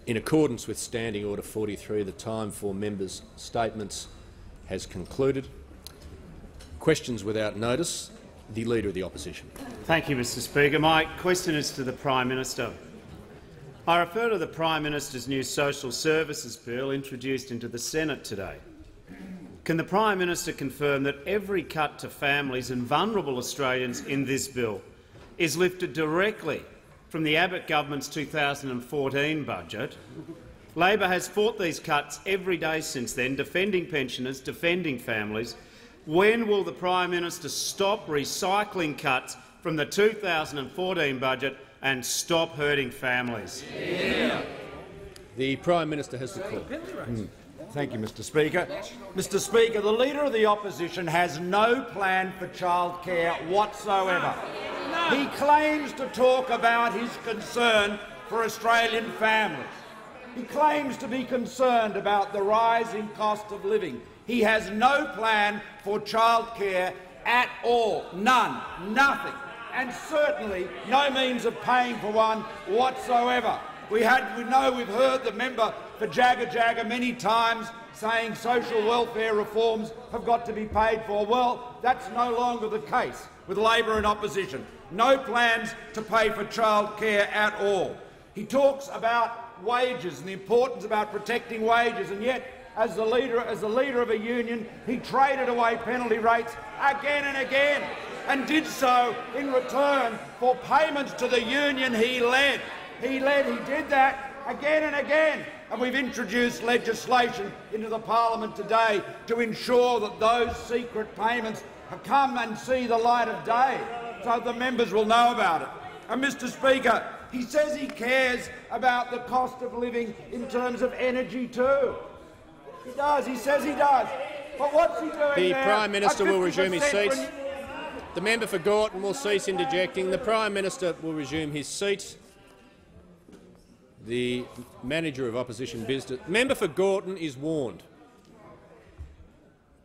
In accordance with Standing Order 43, the time for members' statements has concluded. Questions without notice. The Leader of the Opposition. Thank you, Mr Speaker. My question is to the Prime Minister. I refer to the Prime Minister's new Social Services Bill introduced into the Senate today. Can the Prime Minister confirm that every cut to families and vulnerable Australians in this bill is lifted directly from the Abbott government's 2014 budget? Labor has fought these cuts every day since then, defending pensioners, defending families. When will the Prime Minister stop recycling cuts from the 2014 budget and stop hurting families? The Prime Minister has the call. Thank you, Mr Speaker. Mr Speaker, the Leader of the Opposition has no plan for childcare whatsoever. He claims to talk about his concern for Australian families. He claims to be concerned about the rising cost of living. He has no plan for childcare at all. None. Nothing. And certainly no means of paying for one whatsoever. We've heard the member for Jagga Jagga many times saying social welfare reforms have got to be paid for. Well, that's no longer the case with Labor and opposition. No plans to pay for childcare at all. He talks about wages and the importance about protecting wages, and yet, as the leader of a union, he traded away penalty rates again and again, and did so in return for payments to the union he led. He did that again and again, and we've introduced legislation into the parliament today to ensure that those secret payments come and see the light of day, so the members will know about it. And Mr Speaker, he says he cares about the cost of living in terms of energy too. He does. He says he does. But what's he doing The Prime Minister will resume his seat. The member for Gorton will cease interjecting. The Prime Minister will resume his seat. The Manager of Opposition Business— member for Gorton is warned.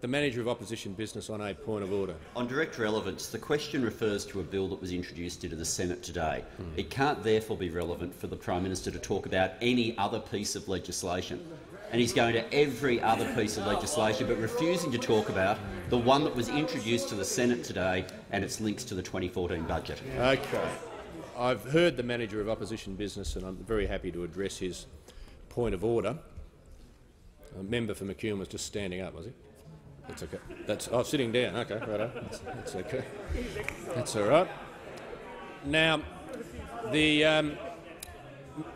The Manager of Opposition Business on a point of order. On direct relevance, the question refers to a bill that was introduced into the Senate today. It can't therefore be relevant for the Prime Minister to talk about any other piece of legislation. And he's going to every other piece of legislation, but refusing to talk about the one that was introduced to the Senate today and its links to the 2014 budget. Okay. I've heard the Manager of Opposition Business, and I'm very happy to address his point of order. A member for McEwen was just standing up, was he? That's okay. Sitting down. Okay, righto. That's okay. That's all right. Now, the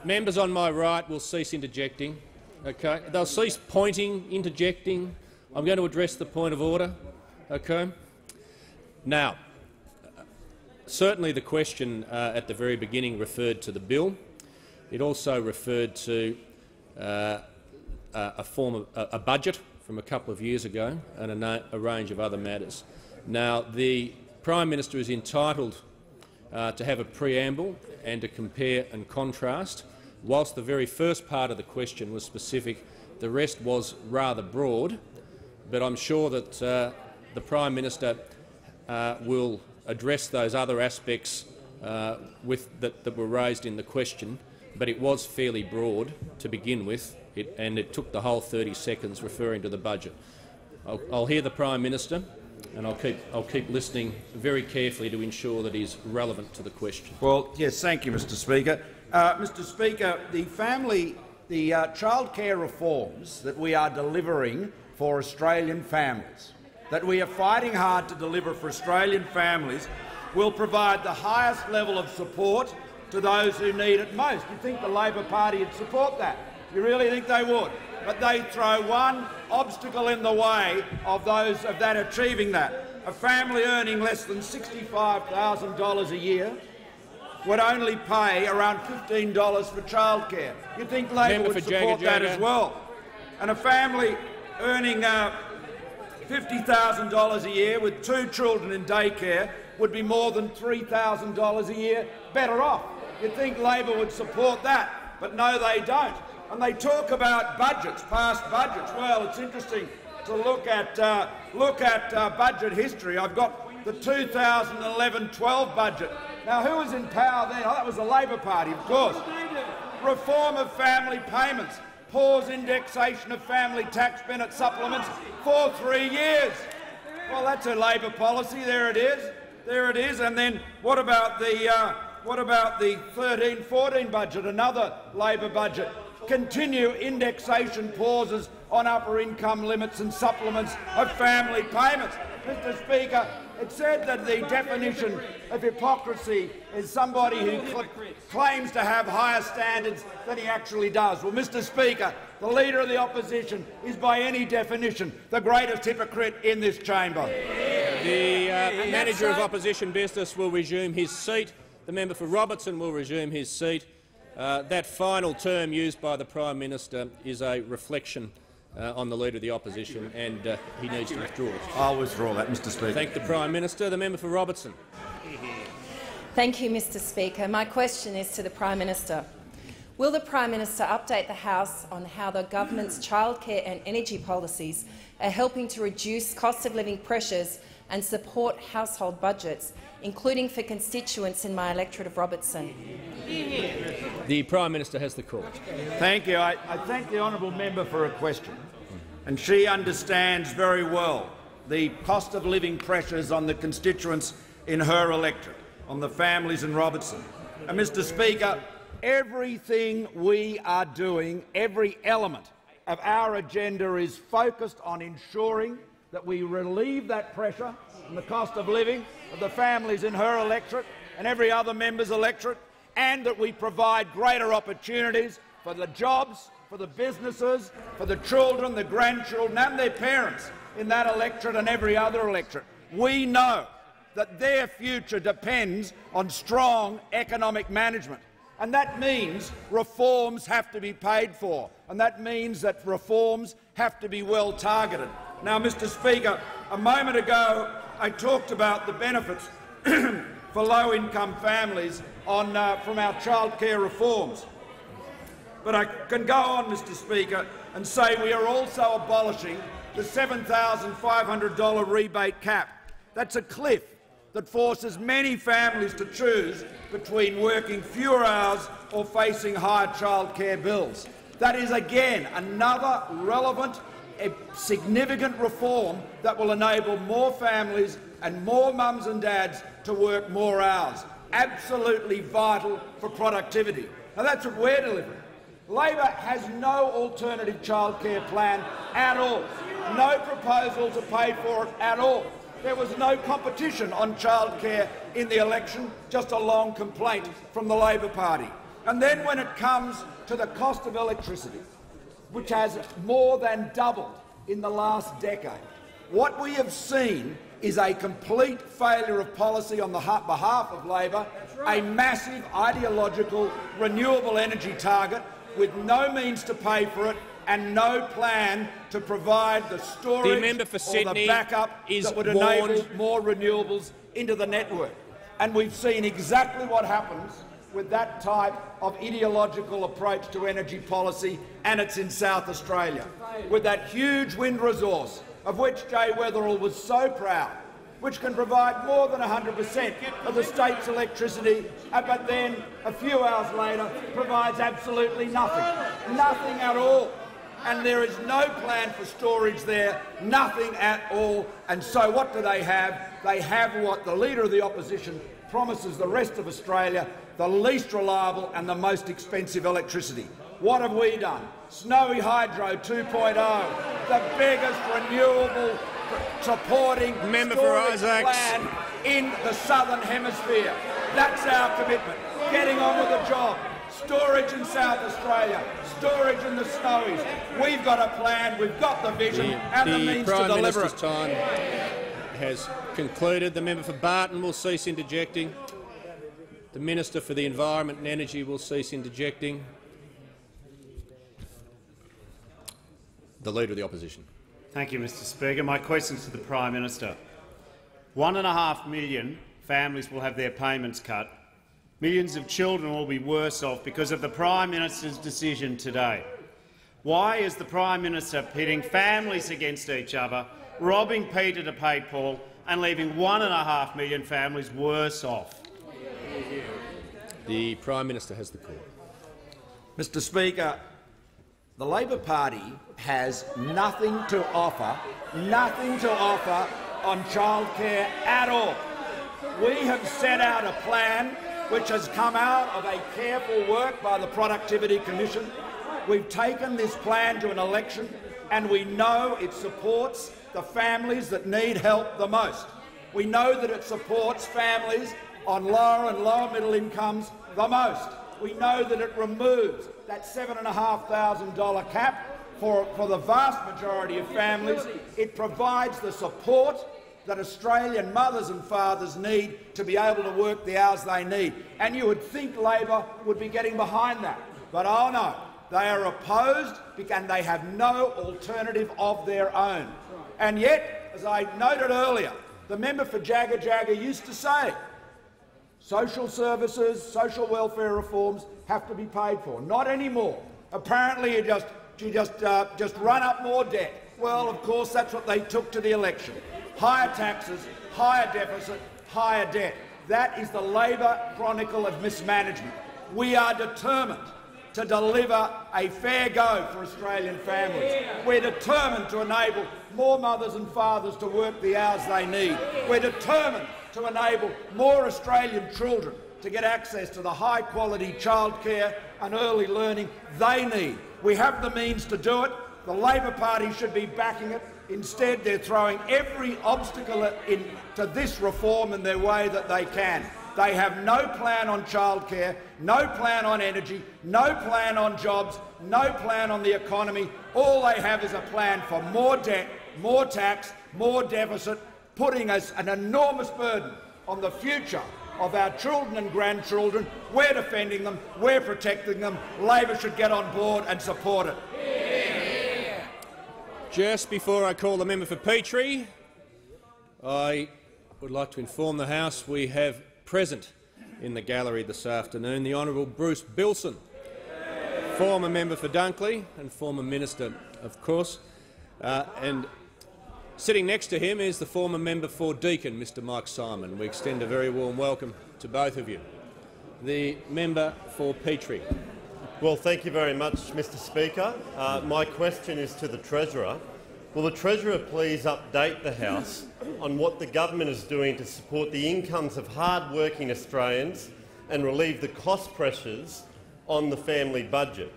members on my right will cease interjecting. Okay, they'll cease pointing, interjecting. I'm going to address the point of order. Okay. Now, certainly the question at the very beginning referred to the bill. It also referred to a budget from a couple of years ago and a range of other matters. Now, the Prime Minister is entitled to have a preamble and to compare and contrast. Whilst the very first part of the question was specific, the rest was rather broad, but I'm sure that the Prime Minister will address those other aspects that were raised in the question, but it was fairly broad to begin with, and it took the whole 30 seconds referring to the budget. I'll hear the Prime Minister, and I'll keep listening very carefully to ensure that he's relevant to the question. Well, yes, thank you, Mr Speaker. Mr Speaker, the childcare reforms that we are delivering for Australian families, that we are fighting hard to deliver for Australian families, will provide the highest level of support to those who need it most. You'd think the Labor Party would support that. You really think they would? But they throw one obstacle in the way of that achieving that. A family earning less than $65,000 a year would only pay around $15 for childcare. You'd think Labor would support that as well. And a family earning $50,000 a year with 2 children in daycare would be more than $3,000 a year better off. You'd think Labor would support that, but no, they don't. And they talk about budgets, past budgets. Well, it's interesting to look at budget history. I've got the 2011-12 budget. Now, who was in power then? Oh, that was the Labor Party, of course. reform of family payments, pause indexation of family tax benefit supplements for 3 years. Well, that's a Labor policy. There it is. There it is. And then what about the 13-14 budget, another Labor budget? Continue indexation pauses on upper income limits and supplements of family payments. Mr Speaker, it said that the definition of hypocrisy is somebody who claims to have higher standards than he actually does. Well, Mr Speaker, the Leader of the Opposition is by any definition the greatest hypocrite in this chamber. The Manager of Opposition Business will resume his seat. The member for Robertson will resume his seat. That final term used by the Prime Minister is a reflection on the Leader of the Opposition, and he needs to withdraw it. I'll withdraw that, Mr Speaker. Thank the Prime Minister. The member for Robertson. Thank you, Mr Speaker. My question is to the Prime Minister. Will the Prime Minister update the House on how the government's childcare and energy policies are helping to reduce cost of living pressures and support household budgets, including for constituents in my electorate of Robertson? The Prime Minister has the call. Thank you. I thank the honourable member for her question, and she understands very well the cost of living pressures on the constituents in her electorate, on the families in Robertson. And Mr Speaker, everything we are doing, every element of our agenda is focused on ensuring that we relieve that pressure and the cost of living of the families in her electorate and every other member's electorate, and that we provide greater opportunities for the jobs, for the businesses, for the children, the grandchildren and their parents in that electorate and every other electorate. We know that their future depends on strong economic management, and that means reforms have to be paid for, and that means that reforms have to be well targeted. Now, Mr Speaker, a moment ago I talked about the benefits for low-income families from our childcare reforms. But I can go on, Mr Speaker, and say we are also abolishing the $7,500 rebate cap. That's a cliff that forces many families to choose between working fewer hours or facing higher childcare bills. That is, again, another relevant, significant reform that will enable more families and more mums and dads to work more hours. Absolutely vital for productivity. Now, that's what we're delivering. Labor has no alternative childcare plan at all, no proposal to pay for it at all. There was no competition on childcare in the election, just a long complaint from the Labor Party. And then when it comes to the cost of electricity, which has more than doubled in the last decade, what we have seen is a complete failure of policy on the behalf of Labor, a massive ideological renewable energy target with no means to pay for it and no plan to provide the storage or the backup that would enable more renewables into the network. And we've seen exactly what happens with that type of ideological approach to energy policy, and it's in South Australia, with that huge wind resource of which Jay Weatherill was so proud, which can provide more than 100% of the state's electricity, but then a few hours later provides absolutely nothing. Nothing at all. And there is no plan for storage there, nothing at all. And so what do they have? They have what the Leader of the Opposition promises the rest of Australia, the least reliable and the most expensive electricity. What have we done? Snowy Hydro 2.0, the biggest renewable supporting storage plan in the Southern Hemisphere. That's our commitment. Getting on with the job. Storage in South Australia, storage in the Snowies. We've got a plan, we've got the vision and the means to deliver it. The Prime Minister's time has concluded. The member for Barton will cease interjecting. The Minister for the Environment and Energy will cease interjecting. The Leader of the Opposition. Thank you, Mr Speaker. My question is to the Prime Minister. 1.5 million families will have their payments cut. Millions of children will be worse off because of the Prime Minister's decision today. Why is the Prime Minister pitting families against each other, robbing Peter to pay Paul and leaving 1.5 million families worse off? The Prime Minister has the call. Mr Speaker, the Labor Party has nothing to offer on childcare at all. We have set out a plan which has come out of a careful work by the Productivity Commission. We've taken this plan to an election, and we know it supports the families that need help the most. We know that it supports families on lower and lower middle incomes the most. We know that it removes that $7,500 cap for the vast majority of families. It provides the support that Australian mothers and fathers need to be able to work the hours they need. And you would think Labor would be getting behind that. But oh no, they are opposed and they have no alternative of their own. And yet, as I noted earlier, the member for Jagga used to say social services, social welfare reforms have to be paid for. Not anymore. Apparently you just run up more debt. Well, of course, that's what they took to the election. Higher taxes, higher deficit, higher debt. That is the Labor chronicle of mismanagement. We are determined to deliver a fair go for Australian families. We're determined to enable more mothers and fathers to work the hours they need. We're determined to enable more Australian children to get access to the high-quality childcare and early learning they need. We have the means to do it. The Labor Party should be backing it. Instead, they're throwing every obstacle to this reform in their way that they can. They have no plan on childcare, no plan on energy, no plan on jobs, no plan on the economy. All they have is a plan for more debt, more tax, more deficit, putting us an enormous burden on the future of our children and grandchildren. We're defending them, we're protecting them. Labor should get on board and support it. Just before I call the member for Petrie, I would like to inform the House we have present in the gallery this afternoon the Honourable Bruce Bilson, former member for Dunkley and former minister, of course, and sitting next to him is the former member for Deakin, Mr Mike Simon. We extend a very warm welcome to both of you. The member for Petrie. Well, thank you very much, Mr Speaker. My question is to the Treasurer. Will the Treasurer please update the House on what the government is doing to support the incomes of hard-working Australians and relieve the cost pressures on the family budget?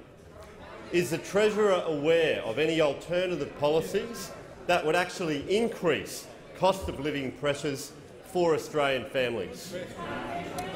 Is the Treasurer aware of any alternative policies that would actually increase cost of living pressures for Australian families?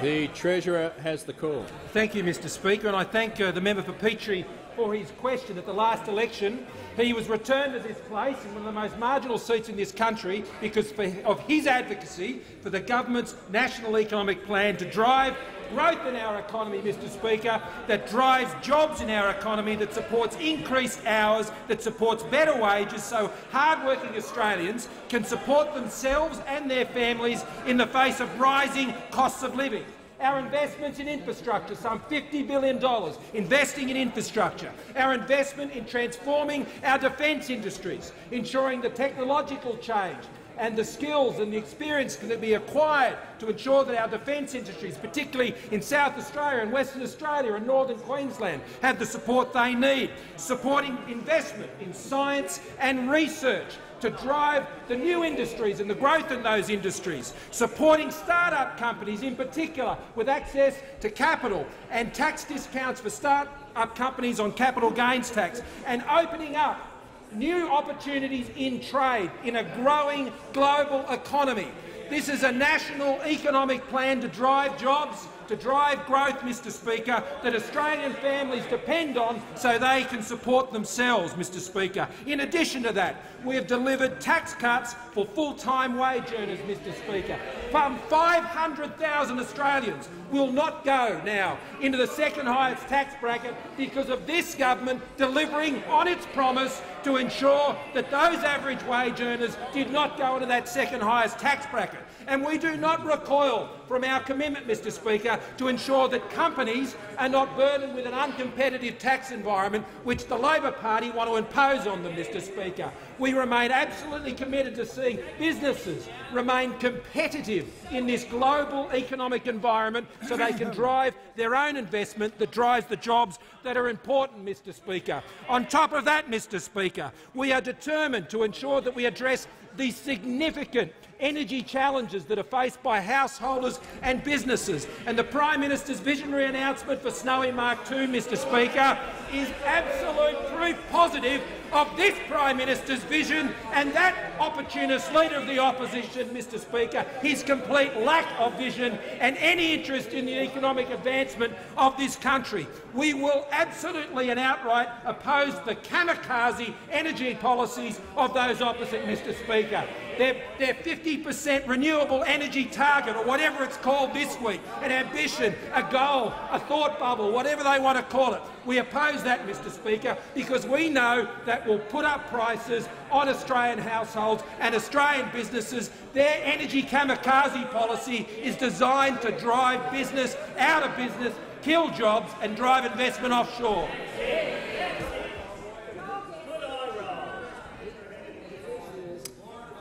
The Treasurer has the call. Thank you, Mr Speaker, and I thank the member for Petrie for his question. At the last election, he was returned to this place in one of the most marginal seats in this country because of his advocacy for the government's national economic plan to drive growth in our economy, Mr Speaker, that drives jobs in our economy, that supports increased hours, that supports better wages so hard-working Australians can support themselves and their families in the face of rising costs of living. Our investments in infrastructure, some $50 billion, investing in infrastructure. Our investment in transforming our defence industries, ensuring the technological change and the skills and the experience can be acquired to ensure that our defence industries, particularly in South Australia and Western Australia and Northern Queensland, have the support they need. Supporting investment in science and research to drive the new industries and the growth in those industries, supporting start-up companies in particular with access to capital and tax discounts for start-up companies on capital gains tax, and opening up new opportunities in trade in a growing global economy. This is a national economic plan to drive jobs, to drive growth, Mr Speaker, that Australian families depend on so they can support themselves, Mr Speaker. In addition to that, we have delivered tax cuts for full-time wage earners, Mr Speaker. 500,000 Australians will not go now into the second highest tax bracket because of this government delivering on its promise to ensure that those average wage earners did not go into that second highest tax bracket. And we do not recoil from our commitment, Mr Speaker, to ensure that companies are not burdened with an uncompetitive tax environment which the Labor Party want to impose on them, Mr Speaker. We remain absolutely committed to seeing businesses remain competitive in this global economic environment so they can drive their their own investment that drives the jobs that are important, Mr Speaker. On top of that, Mr Speaker, we are determined to ensure that we address the significant energy challenges that are faced by householders and businesses. And the Prime Minister's visionary announcement for Snowy Mark 2, Mr Speaker, is absolute proof positive of this Prime Minister's vision and that opportunist Leader of the Opposition, Mr Speaker, his complete lack of vision and any interest in the economic advancement of this country. We will absolutely and outright oppose the kamikaze energy policies of those opposite, Mr Speaker. Their 50% renewable energy target, or whatever it's called this week, an ambition, a goal, a thought bubble, whatever they want to call it. We oppose that, Mr Speaker, because we know that will put up prices on Australian households and Australian businesses. Their energy kamikaze policy is designed to drive business out of business, kill jobs and drive investment offshore.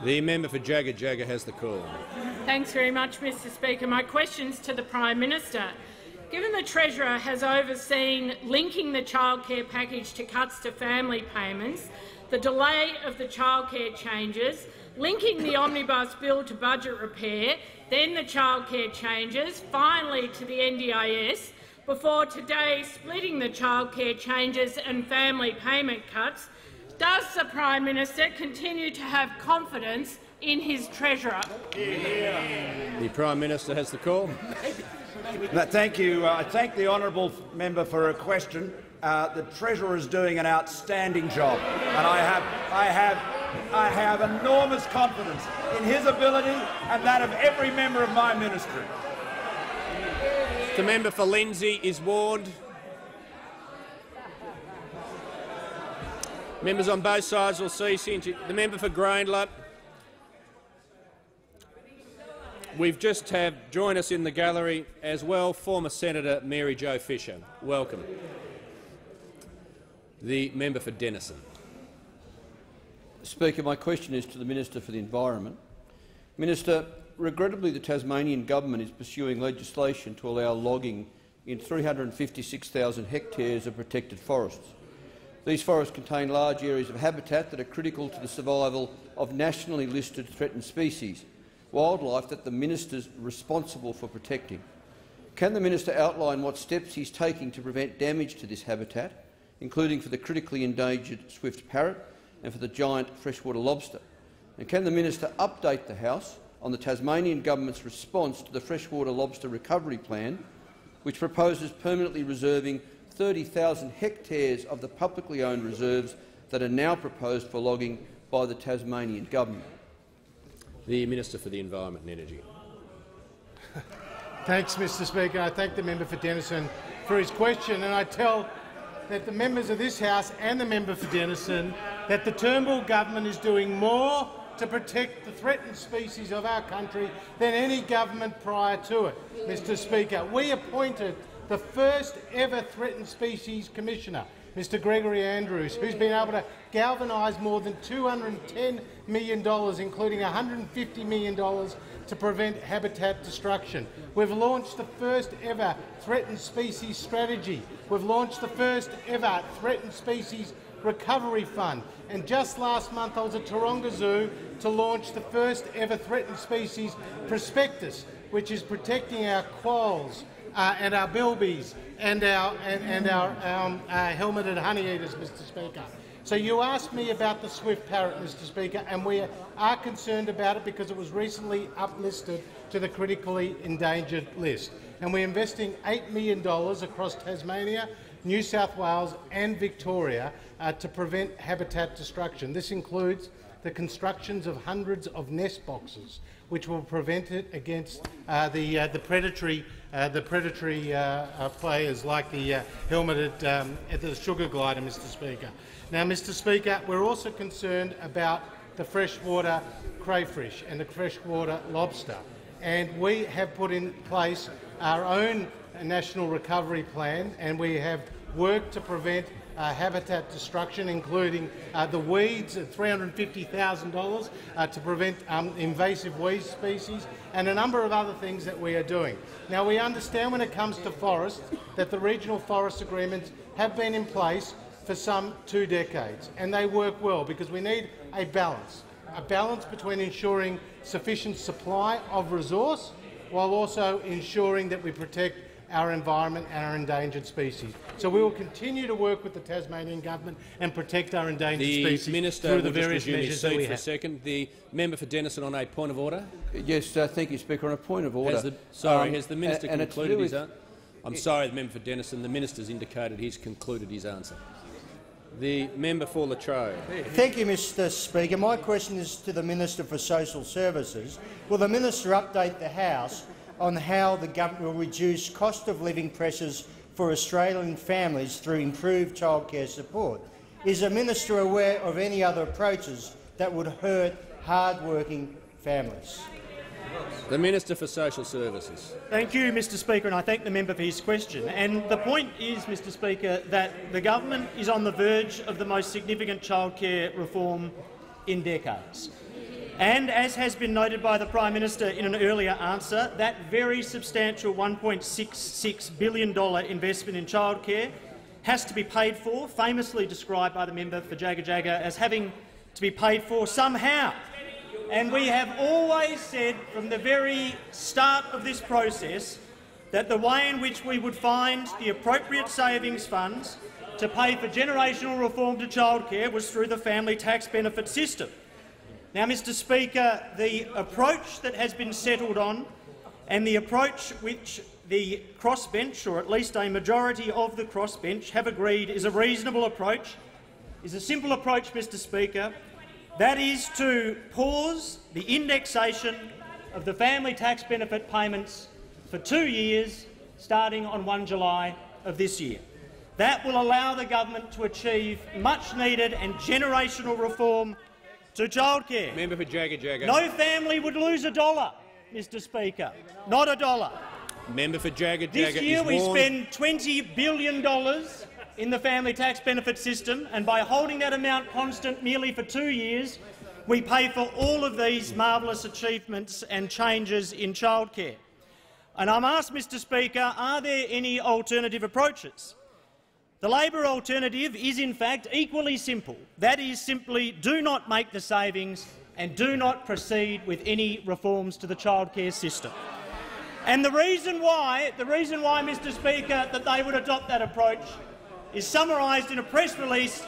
The member for Jagga Jagga has the call. Thanks very much, Mr Speaker. My question's to the Prime Minister. Given the Treasurer has overseen linking the childcare package to cuts to family payments, the delay of the childcare changes, linking the omnibus bill to budget repair, then the childcare changes, finally to the NDIS, before today splitting the childcare changes and family payment cuts, does the Prime Minister continue to have confidence in his Treasurer? The Prime Minister has the call. Thank you. I thank the honourable member for her question. The Treasurer is doing an outstanding job, and I have enormous confidence in his ability and that of every member of my ministry. The member for Lindsay is warned. Members on both sides will cease. The member for Grayndler. We've just join us in the gallery as well former Senator Mary Jo Fisher. Welcome. The member for Denison. Speaker, my question is to the Minister for the Environment. Minister, regrettably the Tasmanian Government is pursuing legislation to allow logging in 356,000 hectares of protected forests. These forests contain large areas of habitat that are critical to the survival of nationally listed threatened species, wildlife that the Minister is responsible for protecting. Can the Minister outline what steps he is taking to prevent damage to this habitat, including for the critically endangered swift parrot and for the giant freshwater lobster? And can the Minister update the House on the Tasmanian Government's response to the freshwater lobster recovery plan, which proposes permanently reserving 30,000 hectares of the publicly owned reserves that are now proposed for logging by the Tasmanian Government? The Minister for the Environment and Energy. Thanks, Mr Speaker. I thank the member for Denison for his question, and I tell that the members of this House and the member for Denison that the Turnbull government is doing more to protect the threatened species of our country than any government prior to it. Mr Speaker, we appointed the first ever Threatened Species Commissioner, Mr Gregory Andrews, who's been able to galvanise more than $210 million, including $150 million to prevent habitat destruction. We've launched the first ever Threatened Species Strategy. We've launched the first ever Threatened Species Recovery Fund. And just last month I was at Taronga Zoo to launch the first ever Threatened Species Prospectus, which is protecting our quolls, and our bilbies and our helmeted honeyeaters, Mr Speaker. So you asked me about the swift parrot, Mr Speaker, and we are concerned about it because it was recently uplisted to the critically endangered list. And we're investing $8 million across Tasmania, New South Wales and Victoria to prevent habitat destruction. This includes the constructions of hundreds of nest boxes, which will prevent it against the predatory players like the helmeted the sugar glider, Mr Speaker. Now, Mr Speaker, we're also concerned about the freshwater crayfish and the freshwater lobster, and we have put in place our own national recovery plan, and we have worked to prevent habitat destruction, including the weeds at $350,000 to prevent invasive weed species, and a number of other things that we are doing. Now, we understand when it comes to forests that the regional forest agreements have been in place for some 2 decades, and they work well because we need a balance between ensuring sufficient supply of resource while also ensuring that we protect our environment and our endangered species. So we will continue to work with the Tasmanian government and protect our endangered species through the various measures that we have. The member for Denison on a point of order. Yes, thank you, Speaker. On a point of order. Has the minister concluded his answer? I'm sorry, the member for Denison. The minister's indicated he's concluded his answer. The member for Latrobe. Thank you, Mr Speaker. My question is to the Minister for Social Services. Will the minister update the House on how the government will reduce cost of living pressures for Australian families through improved childcare support? Is the minister aware of any other approaches that would hurt hard-working families? The Minister for Social Services. Thank you, Mr Speaker, and I thank the member for his question. And the point is, Mr Speaker, that the government is on the verge of the most significant childcare reform in decades. And, as has been noted by the Prime Minister in an earlier answer, that very substantial $1.66 billion investment in childcare has to be paid for, famously described by the member for Jagga Jagga as having to be paid for somehow. And we have always said from the very start of this process that the way in which we would find the appropriate savings funds to pay for generational reform to childcare was through the family tax benefit system. Now, Mr Speaker, the approach that has been settled on and the approach which the crossbench, or at least a majority of the crossbench, have agreed is a reasonable approach, is a simple approach, Mr Speaker. That is to pause the indexation of the family tax benefit payments for 2 years, starting on 1 July of this year. That will allow the government to achieve much-needed and generational reform to childcare. Member for Jagga Jagga. No family would lose $1, Mr Speaker. Not $1. Member for Jagga Jagga. This year we spend $20 billion in the family tax benefit system, and by holding that amount constant merely for 2 years, we pay for all of these marvellous achievements and changes in childcare. And I'm asked, Mr Speaker, are there any alternative approaches? The Labor alternative is, in fact, equally simple. That is simply do not make the savings and do not proceed with any reforms to the childcare system. And the reason why, Mr Speaker, that they would adopt that approach is summarised in a press release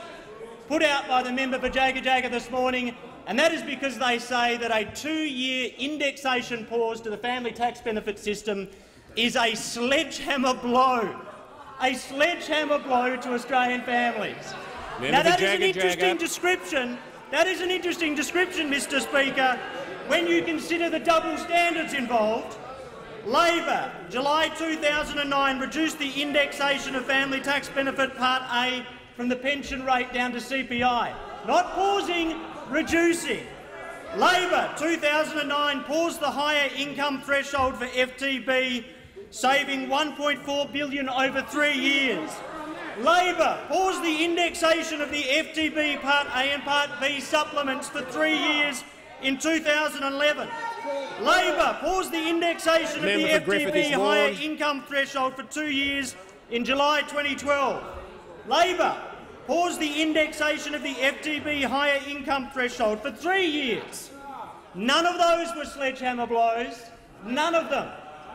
put out by the member for Jagga Jagga this morning, and that is because they say that a 2-year indexation pause to the family tax benefit system is a sledgehammer blow. A sledgehammer blow to Australian families. Now, that is an interesting description. That is an interesting description, Mr Speaker, when you consider the double standards involved. Labor, July 2009, reduced the indexation of family tax benefit Part A from the pension rate down to CPI. Not pausing, reducing. Labor, 2009, paused the higher income threshold for FTB, saving $1.4 billion over 3 years. Labor paused the indexation of the FTB Part A and Part B supplements for 3 years in 2011. Labor paused the indexation of the FTB higher income threshold for 2 years in July 2012. Labor paused the indexation of the FTB higher income threshold for 3 years. None of those were sledgehammer blows. None of them.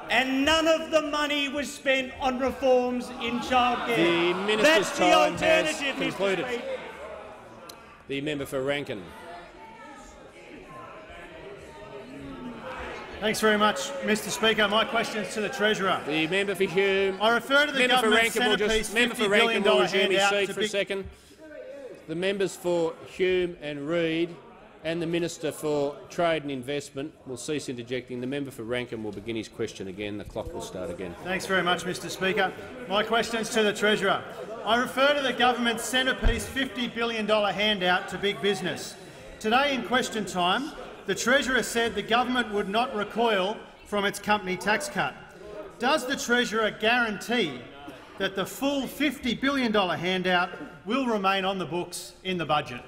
And none of the money was spent on reforms in childcare. The minister's That's time the alternative, has concluded. Mr. Speaker. The member for Rankin. Thanks very much, Mr Speaker. My question is to the Treasurer. The member for Hume. I refer to the government's centrepiece $50 billion handout for a second. The members for Hume and Reid and the Minister for Trade and Investment will cease interjecting. The member for Rankin will begin his question again. The clock will start again. Thanks very much, Mr Speaker. My question is to the Treasurer. I refer to the government's centrepiece $50 billion handout to big business. Today in question time, the Treasurer said the government would not recoil from its company tax cut. Does the Treasurer guarantee that the full $50 billion handout will remain on the books in the budget?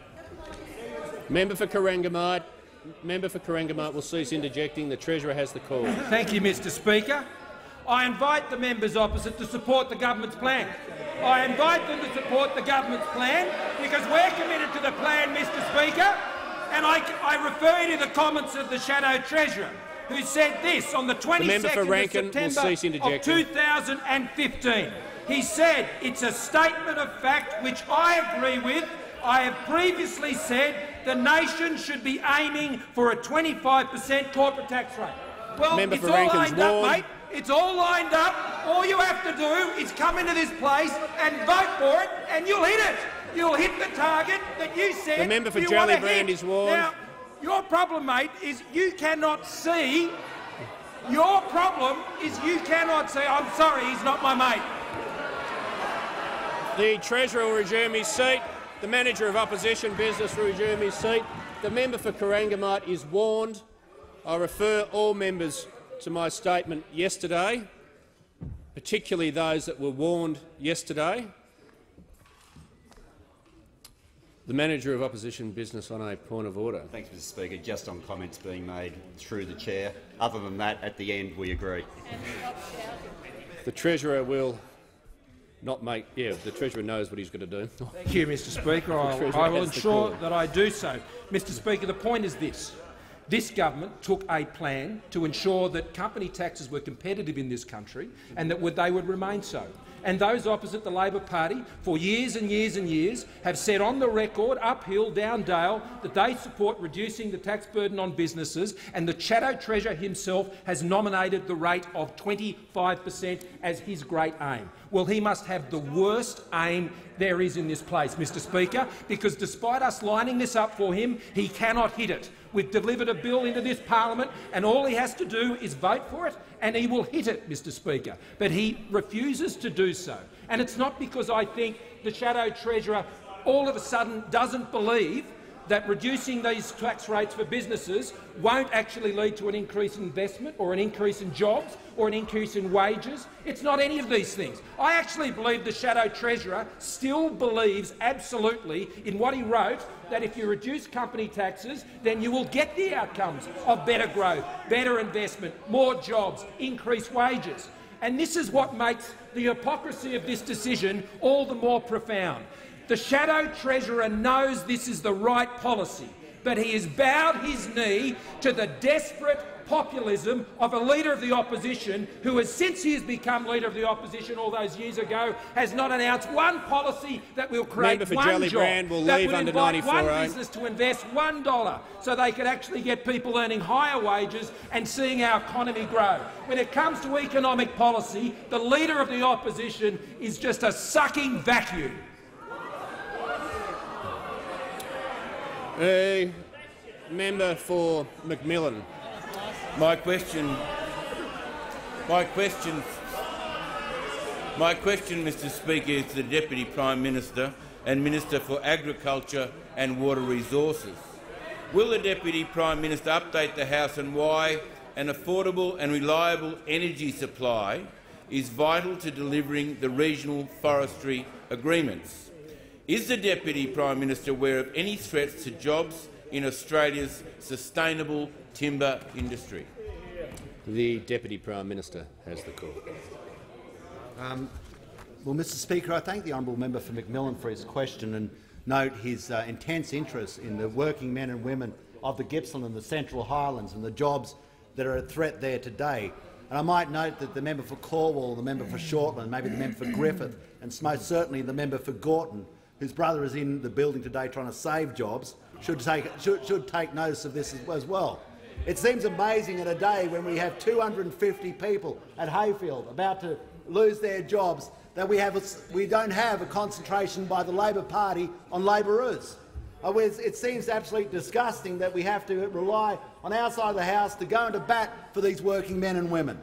Member for Corangamite. Member for Corangamite will cease interjecting. The Treasurer has the call. Thank you, Mr Speaker. I invite the members opposite to support the government's plan. I invite them to support the government's plan because we're committed to the plan, Mr Speaker, and I refer you to the comments of the Shadow Treasurer, who said this on the 22nd of September of 2015. He said, "It's a statement of fact which I agree with. I have previously said the nation should be aiming for a 25% corporate tax rate." Well, it's all lined up, mate. It's all lined up. All you have to do is come into this place and vote for it, and you'll hit it. You'll hit the target that you said the member for you want to hit. Gellibrand is warned. Now, your problem, mate, is you cannot see. Your problem is you cannot see. I'm sorry, he's not my mate. The Treasurer will resume his seat. The Manager of Opposition Business will resume his seat. The member for Corangamite is warned. I refer all members to my statement yesterday, particularly those that were warned yesterday. The Manager of Opposition Business on a point of order. Thanks, Mr Speaker. Just on comments being made through the chair. Other than that, at the end, we agree. The Treasurer will not make. Yeah, the Treasurer knows what he's going to do. Thank you, Mr Speaker. I will ensure that I do so. Mr Speaker, the point is this. This government took a plan to ensure that company taxes were competitive in this country and that they would remain so. And those opposite the Labor Party for years and years and years have said on the record, uphill, down dale, that they support reducing the tax burden on businesses, and the Shadow Treasurer himself has nominated the rate of 25% as his great aim. Well, he must have the worst aim there is in this place, Mr Speaker, because despite us lining this up for him, he cannot hit it. We've delivered a bill into this parliament and all he has to do is vote for it and he will hit it, Mr Speaker. But he refuses to do so. And it's not because I think the Shadow Treasurer all of a sudden doesn't believe that reducing these tax rates for businesses won't actually lead to an increase in investment or an increase in jobs or an increase in wages. It's not any of these things. I actually believe the Shadow Treasurer still believes absolutely in what he wrote, that if you reduce company taxes, then you will get the outcomes of better growth, better investment, more jobs, increased wages. And this is what makes the hypocrisy of this decision all the more profound. The Shadow Treasurer knows this is the right policy, but he has bowed his knee to the desperate populism of a Leader of the Opposition who has, since he has become Leader of the Opposition all those years ago, has not announced one policy that will create one job, will that leave would under invite 94A. one business to invest $1 so they could actually get people earning higher wages and seeing our economy grow. When it comes to economic policy, the Leader of the Opposition is just a sucking vacuum. Member for Macmillan. My question, Mr Speaker, is to the Deputy Prime Minister and Minister for Agriculture and Water Resources. Will the Deputy Prime Minister update the House on why an affordable and reliable energy supply is vital to delivering the regional forestry agreements? Is the Deputy Prime Minister aware of any threats to jobs in Australia's sustainable timber industry? The Deputy Prime Minister has the call. Well, Mr Speaker, I thank the honourable member for Macmillan for his question and note his intense interest in the working men and women of the Gippsland and the Central Highlands and the jobs that are a threat there today. And I might note that the member for Cornwall, the member for Shortland, maybe the member for Griffith and most certainly the member for Gorton, whose brother is in the building today trying to save jobs, should take notice of this as well. It seems amazing in a day when we have 250 people at Hayfield about to lose their jobs that we don't have a concentration by the Labor Party on labourers. It seems absolutely disgusting that we have to rely on our side of the House to go into bat for these working men and women.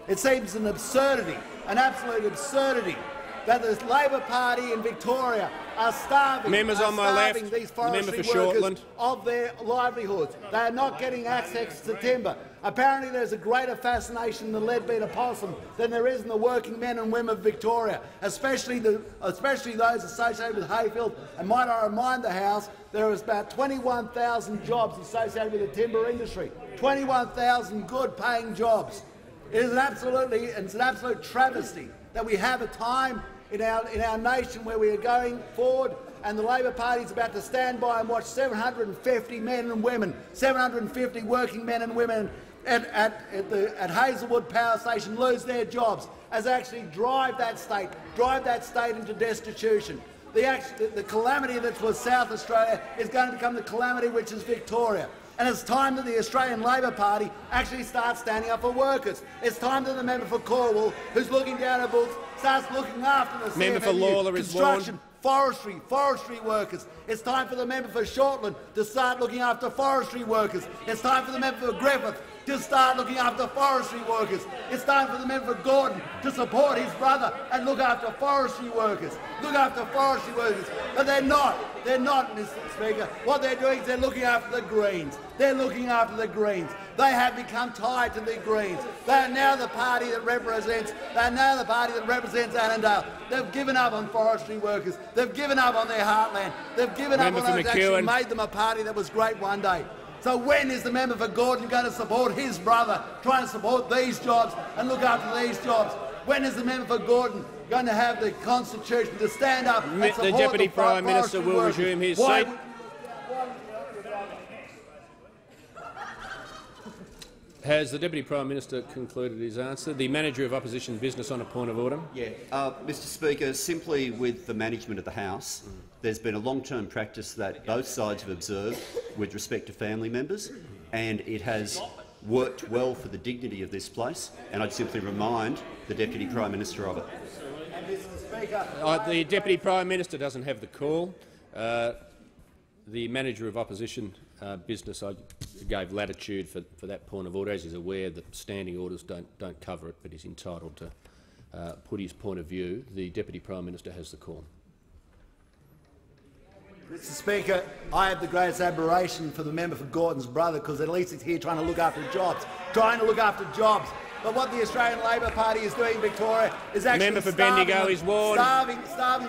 It seems an absurdity, an absolute absurdity, that the Labor Party in Victoria are starving. Members on my left, these the member forestry for workers Shortland. of their livelihoods. They are not getting access to timber. Apparently there's a greater fascination in the leadbeater possum than there is in the working men and women of Victoria, especially those associated with Hayfield. And might I remind the House, there is about 21,000 jobs associated with the timber industry. 21,000 good-paying jobs. It is an absolute travesty that we have a time in our nation where we are going forward and the Labor Party is about to stand by and watch 750 men and women, 750 working men and women at Hazelwood Power Station lose their jobs, as actually drive that state into destitution. The calamity that was South Australia is going to become the calamity which is Victoria. And it's time that the Australian Labor Party actually starts standing up for workers. It's time that the member for Cornwall, who's looking down her books, starts looking after the member CFMU, for Lawler is construction, forestry workers. It's time for the member for Shortland to start looking after forestry workers. It's time for the member for Griffith to start looking after forestry workers. It's time for the member for Gordon to support his brother and look after forestry workers. But they're not. They're not, Mr. Speaker. What they're doing is they're looking after the Greens. They have become tied to the Greens. They are now the party that represents Annandale. They've given up on forestry workers. They've given up on their heartland. They've given up on those that actually made them a party that was great one day. So when is the member for Gordon going to support his brother, trying to support these jobs and look after these jobs? When is the member for Gordon going to have the Constitution to stand up and support the Deputy Prime Minister will resume his seat. Has the Deputy Prime Minister concluded his answer? The Manager of Opposition Business on a point of order. Yeah, Mr Speaker, simply with the management of the House, there's been a long-term practice that both sides have observed with respect to family members, and it has worked well for the dignity of this place, and I'd simply remind the Deputy Prime Minister of it. The Deputy Prime Minister doesn't have the call. The Manager of Opposition Business, I gave latitude for that point of order. As he's aware, that standing orders don't cover it, but he's entitled to put his point of view. The Deputy Prime Minister has the call. Mr Speaker, I have the greatest admiration for the member for Gordon's brother, because at least he's here trying to look after jobs. But what the Australian Labor Party is doing in Victoria is actually starving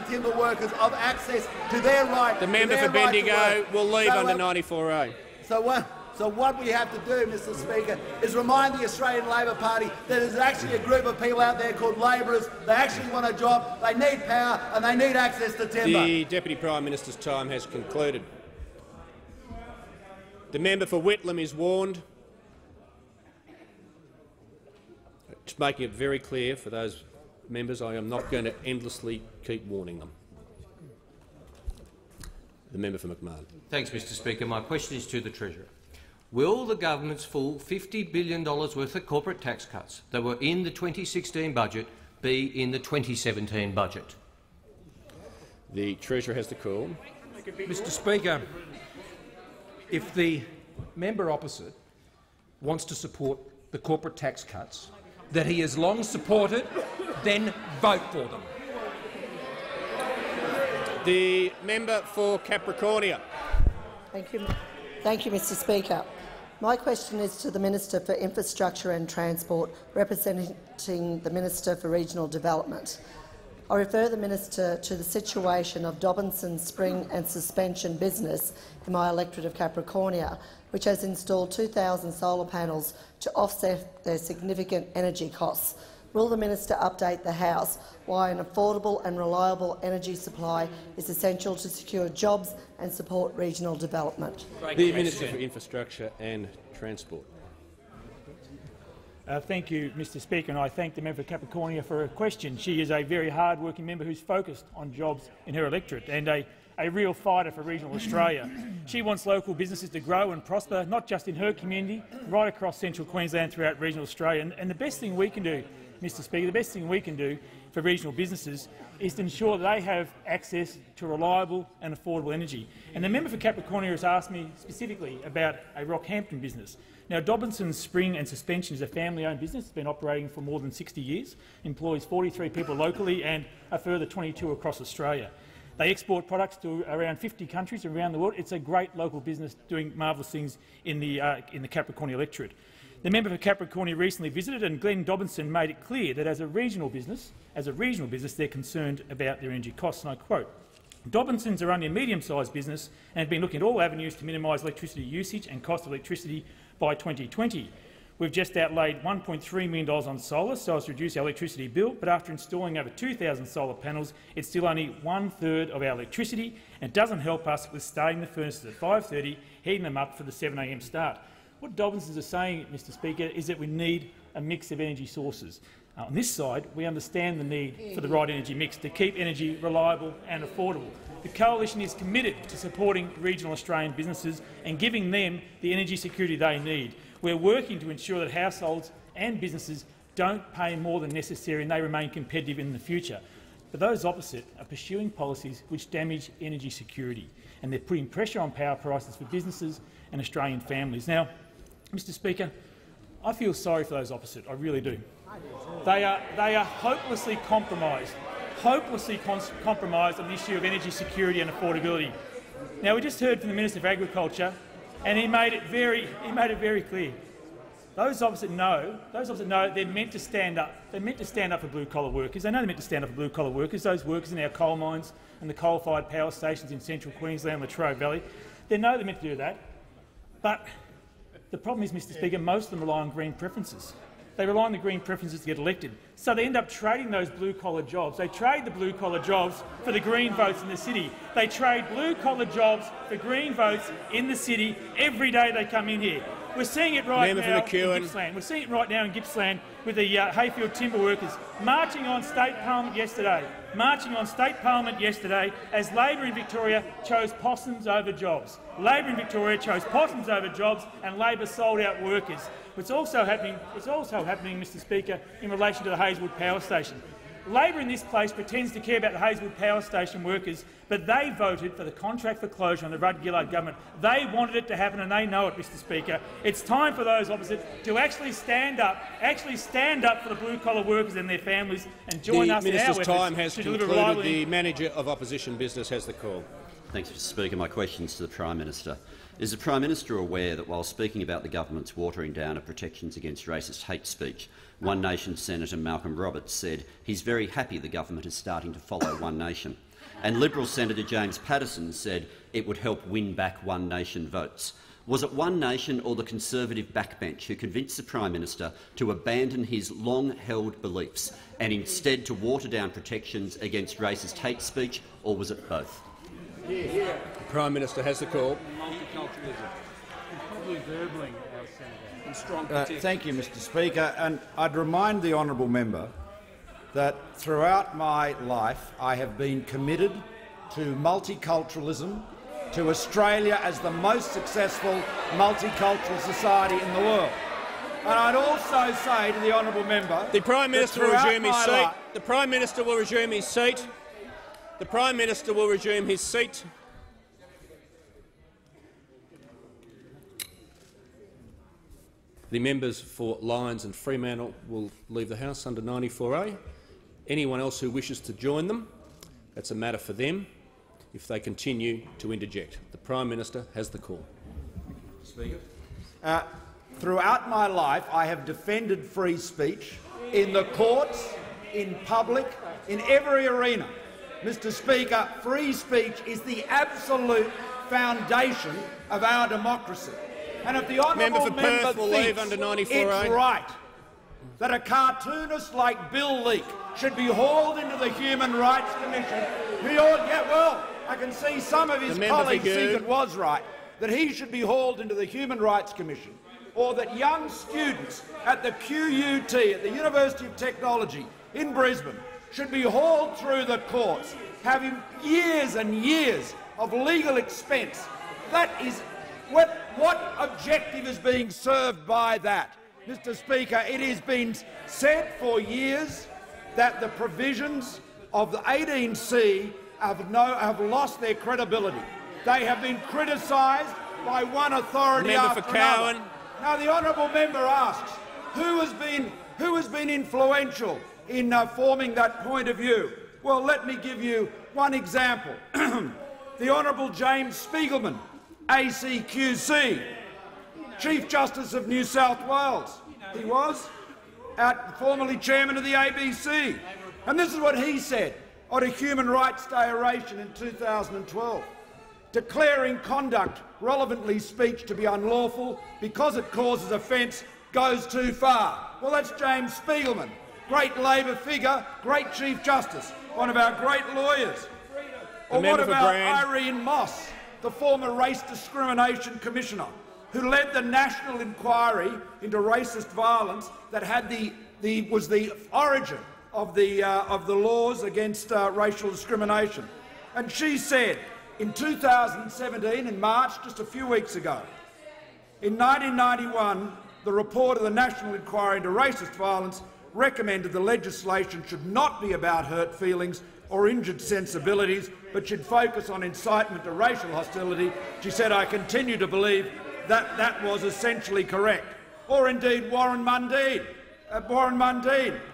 timber workers of access to their right. The member for Bendigo will leave under 94A. So what we have to do, Mr Speaker, is remind the Australian Labor Party that there's actually a group of people out there called labourers. They actually want a job, they need power and they need access to timber. The Deputy Prime Minister's time has concluded. The member for Whitlam is warned. Just making it very clear for those members, I am not going to endlessly keep warning them. The member for McMahon. Thanks, Mr Speaker. My question is to the Treasurer. Will the government's full $50 billion worth of corporate tax cuts that were in the 2016 budget be in the 2017 budget? The Treasurer has the call. Mr Speaker, if the member opposite wants to support the corporate tax cuts that he has long supported, then vote for them. The member for Capricornia. Thank you, Mr Speaker. My question is to the Minister for Infrastructure and Transport, representing the Minister for Regional Development. I refer the Minister to the situation of Dobinson Spring and Suspension business in my electorate of Capricornia, which has installed 2,000 solar panels to offset their significant energy costs. Will the Minister update the House why an affordable and reliable energy supply is essential to secure jobs and support regional development? The Minister for Infrastructure and Transport. Thank you, Mr Speaker, and I thank the member for Capricornia for her question. She is a very hard-working member who's focused on jobs in her electorate and a real fighter for regional Australia. She wants local businesses to grow and prosper, not just in her community, right across central Queensland throughout regional Australia. And the best thing we can do, Mr Speaker, the best thing we can do for regional businesses is to ensure that they have access to reliable and affordable energy. And the member for Capricornia has asked me specifically about a Rockhampton business. Now, Dobinson Spring and Suspension is a family-owned business. It's been operating for more than 60 years, employs 43 people locally and a further 22 across Australia. They export products to around 50 countries around the world. It's a great local business doing marvellous things in the Capricornia electorate. The member for Capricornia recently visited, and Glenn Dobinson made it clear that as a regional business, they're concerned about their energy costs. And I quote, "Dobinsons are only a medium-sized business and have been looking at all avenues to minimise electricity usage and cost of electricity by 2020. We've just outlaid $1.3 million on solar so as to reduce our electricity bill, but after installing over 2,000 solar panels, it's still only 1/3 of our electricity, and doesn't help us with starting the furnaces at 5:30, heating them up for the 7 a.m. start." What Dobinsons are saying, Mr Speaker, is that we need a mix of energy sources. On this side, we understand the need for the right energy mix to keep energy reliable and affordable. The Coalition is committed to supporting regional Australian businesses and giving them the energy security they need. We're working to ensure that households and businesses don't pay more than necessary and they remain competitive in the future. But those opposite are pursuing policies which damage energy security, and they're putting pressure on power prices for businesses and Australian families. Now, Mr Speaker, I feel sorry for those opposite. I really do. They are hopelessly compromised on the issue of energy security and affordability. Now, we just heard from the Minister for Agriculture, and he made it very clear. Those opposite know they're meant to stand up. They're meant to stand up for blue-collar workers. They know they're meant to stand up for blue-collar workers, those workers in our coal mines and the coal-fired power stations in central Queensland, Latrobe Valley. They know they're meant to do that. But the problem is, Mr Speaker, most of them rely on green preferences. They rely on the green preferences to get elected. So they end up trading those blue-collar jobs. They trade the blue-collar jobs for the green votes in the city. They trade blue-collar jobs for green votes in the city every day they come in here. We're seeing it right now in Gippsland. We're seeing it right now in Gippsland with the Hayfield timber workers marching on State Parliament yesterday. As Labor in Victoria chose possums over jobs. Labor in Victoria chose possums over jobs, and Labor sold out workers. It's also happening, Mr Speaker, in relation to the Hazelwood Power Station. Labor in this place pretends to care about the Hazelwood Power Station workers, but they voted for the contract for closure on the Rudd-Gillard government. They wanted it to happen, and they know it, Mr Speaker. It's time for those opposite to actually stand up for the blue-collar workers and their families, and join us in our efforts time has to deliver concluded. reliably. The Manager of Opposition Business has the call. Thanks, Mr Speaker. My question is to the Prime Minister. Is the Prime Minister aware that while speaking about the government's watering down of protections against racist hate speech, One Nation Senator Malcolm Roberts said he's very happy the government is starting to follow One Nation, and Liberal Senator James Paterson said it would help win back One Nation votes? Was it One Nation or the Conservative backbench who convinced the Prime Minister to abandon his long-held beliefs and instead to water down protections against racist hate speech, or was it both? The Prime Minister has the call. Thank you, Mr Speaker. And I'd remind the honourable member that throughout my life I have been committed to multiculturalism, to Australia as the most successful multicultural society in the world. And I'd also say to the honourable member— The Prime Minister will resume his seat. The Prime Minister will resume his seat. The Prime Minister will resume his seat. The members for Lyons and Fremantle will leave the House under 94A. Anyone else who wishes to join them, that's a matter for them if they continue to interject. The Prime Minister has the call. Speaker. Throughout my life I have defended free speech in the courts, in public, in every arena. Mr Speaker, free speech is the absolute foundation of our democracy. And if the honourable member thinks it's right that a cartoonist like Bill Leak should be hauled into the Human Rights Commission, I can see some of his colleagues think it was right that he should be hauled into the Human Rights Commission, or that young students at the QUT, at the University of Technology in Brisbane, should be hauled through the courts, having years and years of legal expense. That is what objective is being served by that? Mr Speaker, it has been said for years that the provisions of the 18C have lost their credibility. They have been criticised by one authority after another. Now the honourable member asks, who has been influential in forming that point of view? Well, let me give you One example, the Honourable James Spiegelman, ACQC, Chief Justice of New South Wales. He was formerly chairman of the ABC. And this is what he said on a Human Rights Day oration in 2012, declaring conduct relevantly speech to be unlawful because it causes offence goes too far. Well, that's James Spiegelman, great Labor figure, great Chief Justice, one of our great lawyers. Or what about Irene Moss, the former Race Discrimination Commissioner, who led the national inquiry into racist violence that had was the origin of the laws against racial discrimination. And she said in 2017, in March, just a few weeks ago, in 1991, the report of the National Inquiry into Racist Violence recommended the legislation should not be about hurt feelings or injured sensibilities, but should focus on incitement to racial hostility. She said, "I continue to believe that that was essentially correct." Or indeed Warren Mundine,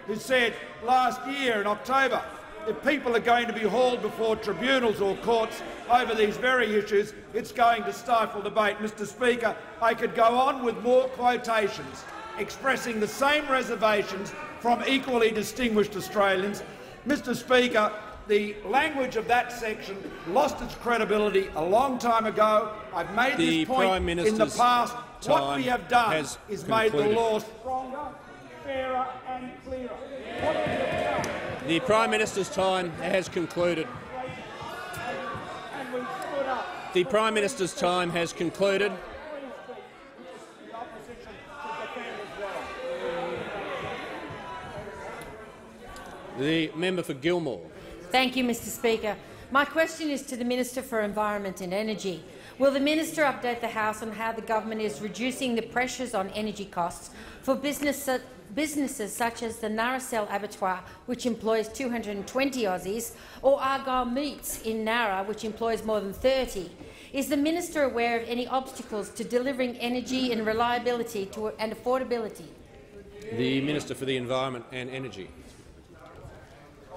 who said last year in October, if people are going to be hauled before tribunals or courts over these very issues, it's going to stifle debate. Mr Speaker, I could go on with more quotations expressing the same reservations from equally distinguished Australians. Mr Speaker, the language of that section lost its credibility a long time ago. I've made this point in the past. What we have done is made the law stronger, fairer and clearer. What we have done. The Prime Minister's time has concluded. The Prime Minister's time has concluded. The member for Gilmore. Thank you, Mr Speaker. My question is to the Minister for Environment and Energy. Will the minister update the House on how the government is reducing the pressures on energy costs for businesses such as the Narracell Abattoir, which employs 220 Aussies, or Argyle Meats in Narra, which employs more than 30? Is the minister aware of any obstacles to delivering energy and reliability and affordability? The Minister for the Environment and Energy.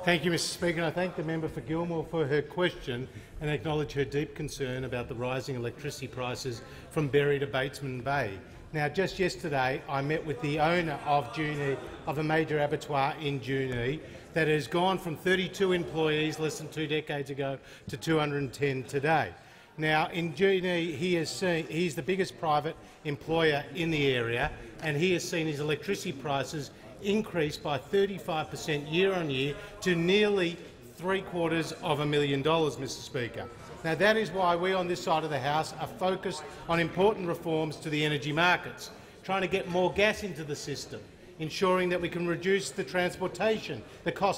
Thank you, Mr Speaker. I thank the member for Gilmore for her question and acknowledge her deep concern about the rising electricity prices from Berry to Batesman Bay. Now, just yesterday I met with the owner of Junee, of a major abattoir in Junee, that has gone from 32 employees less than 2 decades ago to 210 today. Now, in Junee, he's the biggest private employer in the area, and he has seen his electricity prices increased by 35% year-on-year to nearly $750,000, Mr Speaker. Now, that is why we on this side of the House are focused on important reforms to the energy markets, trying to get more gas into the system, ensuring that we can reduce the cost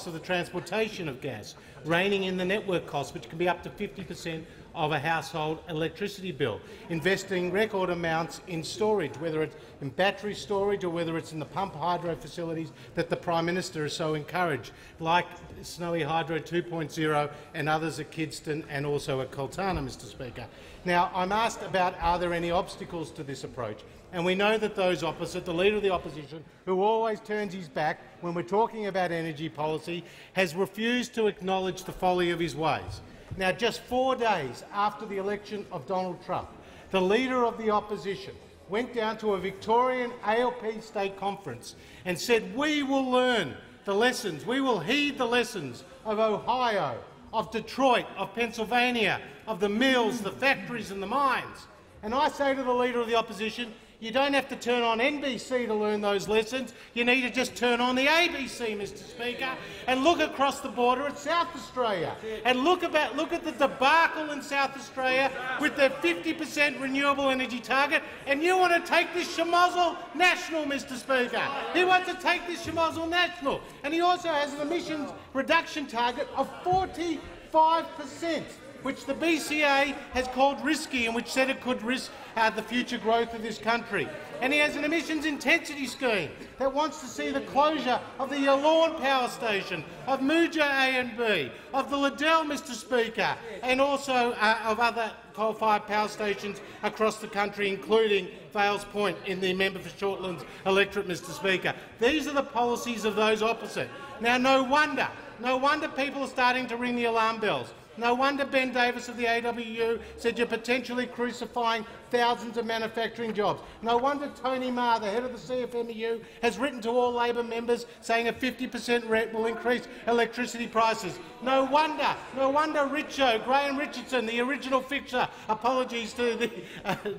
of the transportation of gas, reining in the network costs, which can be up to 50% of a household electricity bill, investing record amounts in storage, whether it's in battery storage or whether it's in the pump hydro facilities that the Prime Minister has so encouraged, like Snowy Hydro 2.0 and others at Kidston and also at Coltana, Mr Speaker. Now, I'm asked about are there any obstacles to this approach, and we know that those opposite, the Leader of the Opposition, who always turns his back when we're talking about energy policy, has refused to acknowledge the folly of his ways. Now, just 4 days after the election of Donald Trump, the Leader of the Opposition went down to a Victorian ALP state conference and said, "We will learn the lessons, we will heed the lessons of Ohio, of Detroit, of Pennsylvania, of the mills, the factories and the mines." And I say to the Leader of the Opposition, you don't have to turn on NBC to learn those lessons. You need to just turn on the ABC, Mr Speaker, and look across the border at South Australia and look at the debacle in South Australia with their 50% renewable energy target. And you want to take this schmozzle national, Mr Speaker. He wants to take this schmozzle national. And he also has an emissions reduction target of 45%. which the BCA has called risky and which said it could risk the future growth of this country. And he has an emissions intensity scheme that wants to see the closure of the Yallourn Power Station, of Muja A and B, of the Liddell, Mr Speaker, and also of other coal-fired power stations across the country, including Vales Point in the member for Shortlands electorate, Mr Speaker. These are the policies of those opposite. Now, no wonder No wonder people are starting to ring the alarm bells. No wonder Ben Davis of the AWU said you're potentially crucifying thousands of manufacturing jobs. No wonder Tony Marr, the head of the CFMEU, has written to all Labor members saying a 50% rate will increase electricity prices. No wonder Richo, Graham Richardson, the original fixer, apologies to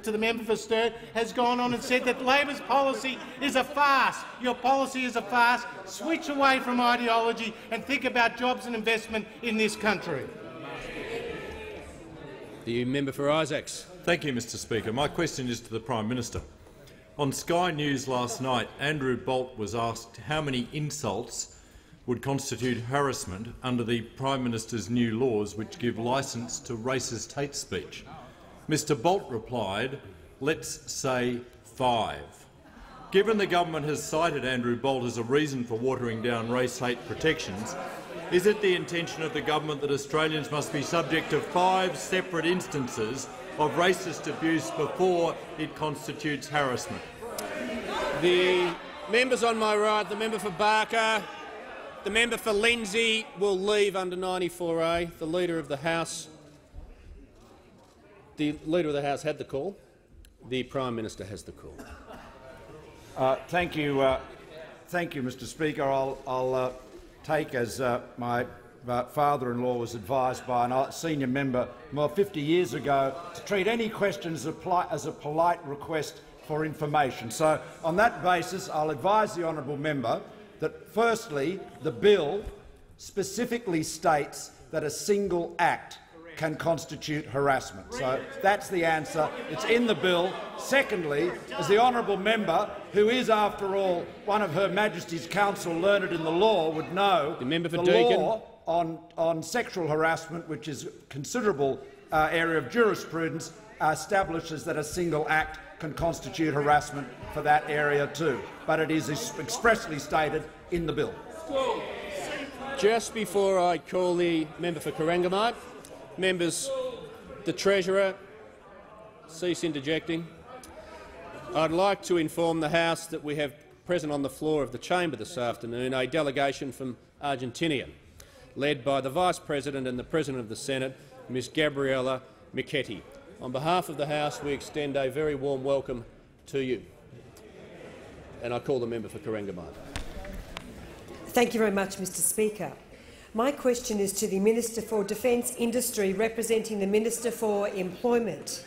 the member for Sturt, has gone on and said that Labor's policy is a farce. Your policy is a farce. Switch away from ideology and think about jobs and investment in this country. The member for Isaacs. Thank you, Mr Speaker. My question is to the Prime Minister. On Sky News last night, Andrew Bolt was asked how many insults would constitute harassment under the Prime Minister's new laws which give licence to racist hate speech. Mr Bolt replied, "Let's say 5. Given the government has cited Andrew Bolt as a reason for watering down race hate protections, is it the intention of the government that Australians must be subject to 5 separate instances of racist abuse before it constitutes harassment?" The members on my right, the member for Barker, the member for Lindsay will leave under 94A. The Leader of the House had the call. The Prime Minister has the call. Thank you, Mr Speaker. I'll take, as my father-in-law was advised by a senior member more 50 years ago, to treat any questions as a polite request for information. So, on that basis, I'll advise the honourable member that, firstly, the bill specifically states that a single act can constitute harassment. So that's the answer. It's in the bill. Secondly, as the honourable member, who is, after all, one of Her Majesty's Counsel learned in the law, would know, the law on sexual harassment, which is a considerable area of jurisprudence, establishes that a single act can constitute harassment for that area too. But it is expressly stated in the bill. Just before I call the member for Corangamite, members, the Treasurer, cease interjecting. I'd like to inform the House that we have present on the floor of the chamber this afternoon a delegation from Argentina, led by the Vice President and the President of the Senate, Ms Gabriela Michetti. On behalf of the House, we extend a very warm welcome to you. And I call the member for Corangamite. Thank you very much, Mr Speaker. My question is to the Minister for Defence Industry, representing the Minister for Employment.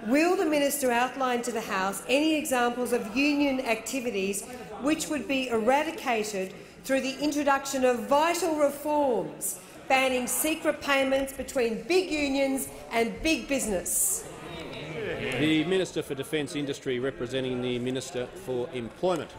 Will the minister outline to the House any examples of union activities which would be eradicated through the introduction of vital reforms banning secret payments between big unions and big business? The Minister for Defence Industry, representing the Minister for Employment.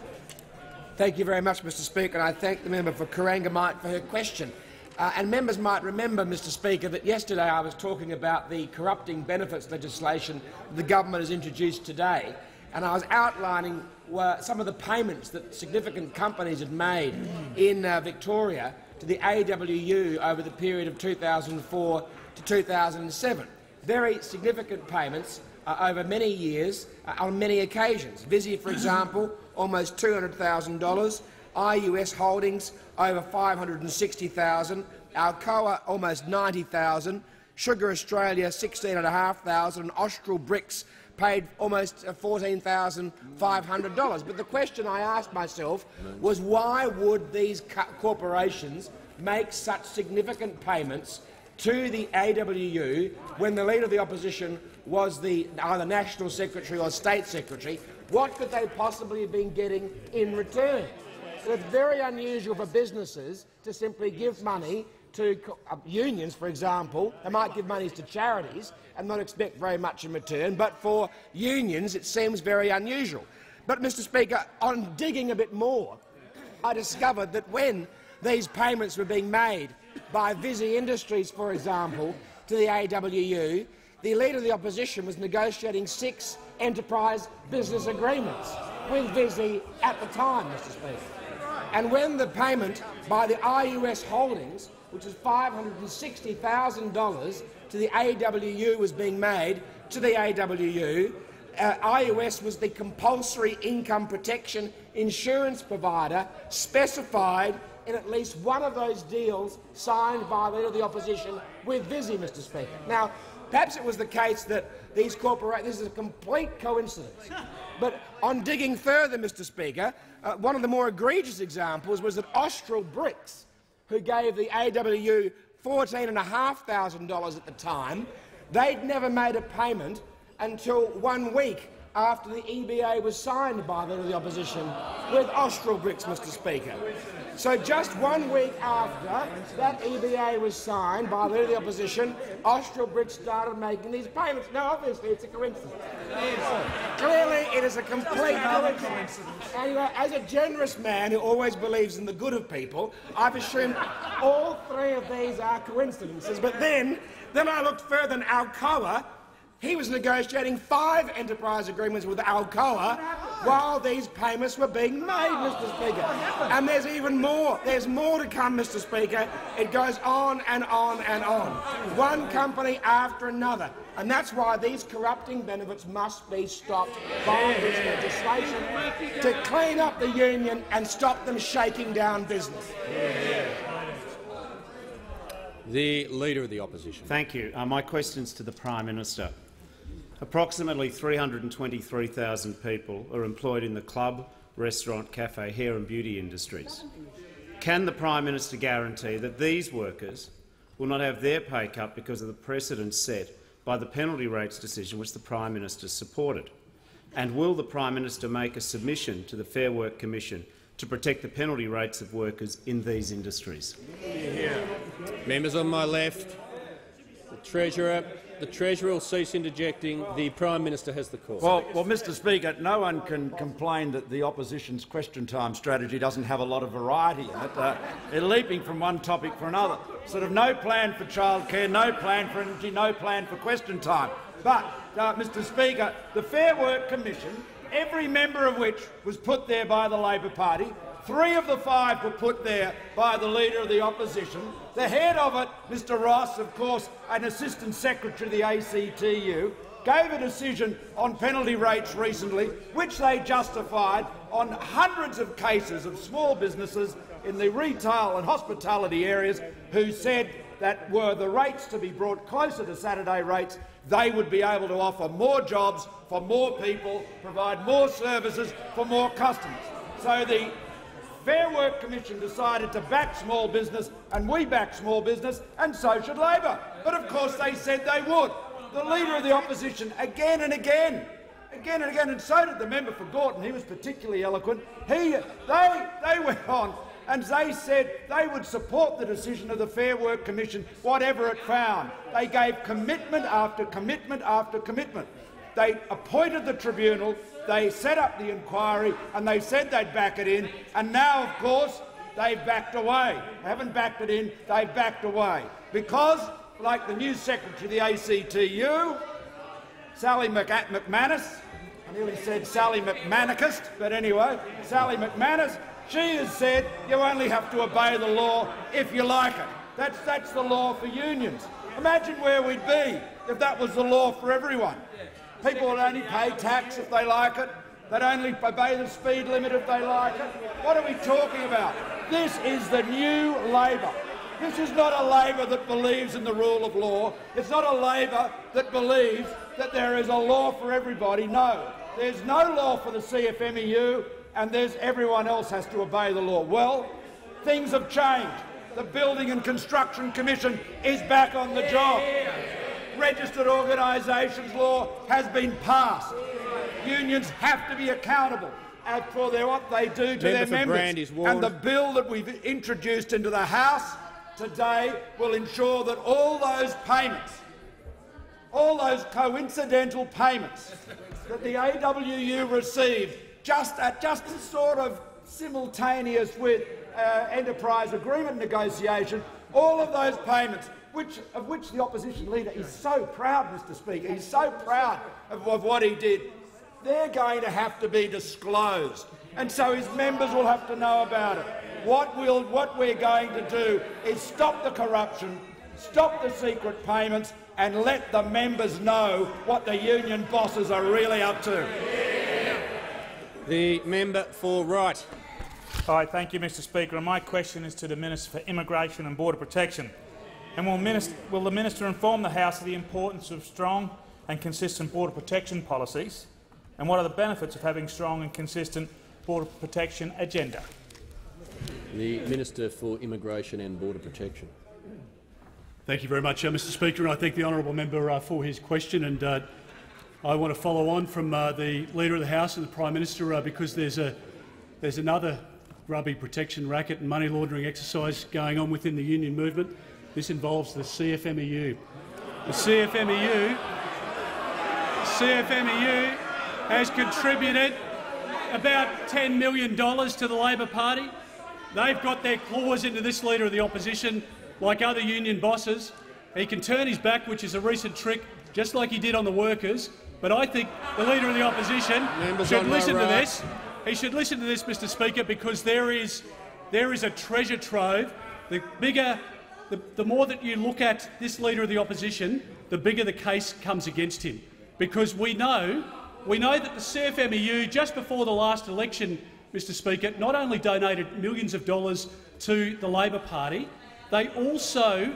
Thank you very much, Mr Speaker, and I thank the member for Corangamite for her question. And members might remember, Mr Speaker, that yesterday I was talking about the corrupting benefits legislation the government has introduced today, and I was outlining some of the payments that significant companies had made in Victoria to the AWU over the period of 2004 to 2007. Very significant payments over many years on many occasions. Visy, for example, almost $200,000, IUS Holdings over $560,000, Alcoa almost $90,000, Sugar Australia $16,500, and Austral Bricks paid almost $14,500. But the question I asked myself was, why would these corporations make such significant payments to the AWU when the Leader of the Opposition was either National Secretary or State Secretary? What could they possibly have been getting in return? So it's very unusual for businesses to simply give money to unions, for example. They might give money to charities and not expect very much in return, but for unions it seems very unusual. But, Mr Speaker, on digging a bit more, I discovered that when these payments were being made by Visy Industries, for example, to the AWU, the Leader of the Opposition was negotiating 6 enterprise business agreements with Visy at the time, Mr Speaker. And when the payment by the IUS Holdings, which is $560,000 to the AWU, was being made to the AWU, IUS was the compulsory income protection insurance provider specified in at least one of those deals signed by the Leader of the Opposition with Visy, Mr Speaker. Now, perhaps it was the case that these corporations— this is a complete coincidence. But on digging further, Mr Speaker, one of the more egregious examples was that Austral Bricks, who gave the AWU $14,500 at the time, they'd never made a payment until 1 week after the EBA was signed by the Leader of the Opposition with Austral Bricks, Mr Speaker. So just 1 week after that EBA was signed by the Leader of the Opposition, Austral Bricks started making these payments. Now, obviously, it's a coincidence. Clearly, it is a complete coincidence. And as a generous man who always believes in the good of people, I've assumed all three of these are coincidences. But then I looked further, and Alcoa— he was negotiating 5 enterprise agreements with Alcoa while these payments were being made, Mr Speaker. And there's even more. There's more to come, Mr Speaker. It goes on and on and on. One company after another. And that's why these corrupting benefits must be stopped by this legislation to clean up the union and stop them shaking down business. The Leader of the Opposition. Thank you. My question is to the Prime Minister. Approximately 323,000 people are employed in the club, restaurant, cafe, hair and beauty industries. Can the Prime Minister guarantee that these workers will not have their pay cut because of the precedent set by the penalty rates decision which the Prime Minister supported? And will the Prime Minister make a submission to the Fair Work Commission to protect the penalty rates of workers in these industries? Members on my left, the Treasurer will cease interjecting. The Prime Minister has the call. Well, Mr Speaker, no one can complain that the opposition's question time strategy doesn't have a lot of variety in it. They're leaping from one topic for another. Sort of no plan for childcare, no plan for energy, no plan for question time. But, Mr Speaker, the Fair Work Commission, every member of which was put there by the Labor Party, 3 of the 5 were put there by the Leader of the Opposition. The head of it, Mr Ross, of course, an Assistant Secretary of the ACTU, gave a decision on penalty rates recently, which they justified on hundreds of cases of small businesses in the retail and hospitality areas who said that were the rates to be brought closer to Saturday rates, they would be able to offer more jobs for more people, provide more services for more customers. So the Fair Work Commission decided to back small business, and we back small business, and so should Labor. But of course they said they would. The Leader of the Opposition again and again, and so did the member for Gorton. He was particularly eloquent. They went on and they said they would support the decision of the Fair Work Commission, whatever it found. They gave commitment after commitment after commitment. They appointed the tribunal, they set up the inquiry, and they said they'd back it in, and now, of course, they've backed away. They haven't backed it in, they've backed away. Because, like the new Secretary of the ACTU, Sally McManus, I nearly said Sally McManachist, but anyway, Sally McManus, she has said you only have to obey the law if you like it. That's the law for unions. Imagine where we'd be if that was the law for everyone. People would only pay tax if they like it. They'd only obey the speed limit if they like it. What are we talking about? This is the new Labor. This is not a Labor that believes in the rule of law. It's not a Labor that believes that there is a law for everybody. No, there's no law for the CFMEU, and everyone else has to obey the law. Well, things have changed. The Building and Construction Commission is back on the job. Registered Organisations law has been passed. Unions have to be accountable for what they do to their members. And the bill that we've introduced into the House today will ensure that all those payments, all those coincidental payments that the AWU received just sort of simultaneous with enterprise agreement negotiation, all of those payments, of which the opposition leader is so proud, Mr Speaker, he's so proud of what he did, they're going to have to be disclosed. And so his members will have to know about it. What we're going to do is stop the corruption, stop the secret payments, and let the members know what the union bosses are really up to. The member for Wright. Thank you, Mr Speaker. And my question is to the Minister for Immigration and Border Protection. And will the Minister inform the House of the importance of strong and consistent border protection policies, and what are the benefits of having strong and consistent border protection agenda? The Minister for Immigration and Border Protection. Thank you very much, Mr Speaker, and I thank the honourable member for his question. And I want to follow on from the Leader of the House and the Prime Minister because there's another grubby protection racket and money laundering exercise going on within the union movement. This involves the CFMEU. The CFMEU has contributed about $10 million to the Labor Party. They've got their claws into this Leader of the Opposition like other union bosses. He can turn his back, which is a recent trick, just like he did on the workers. But I think the Leader of the Opposition should listen to this. He should listen to this, Mr Speaker, because there is a treasure trove. The more that you look at this Leader of the Opposition, the bigger the case comes against him. Because we know that the CFMEU, just before the last election, Mr Speaker, not only donated millions of dollars to the Labor Party, they also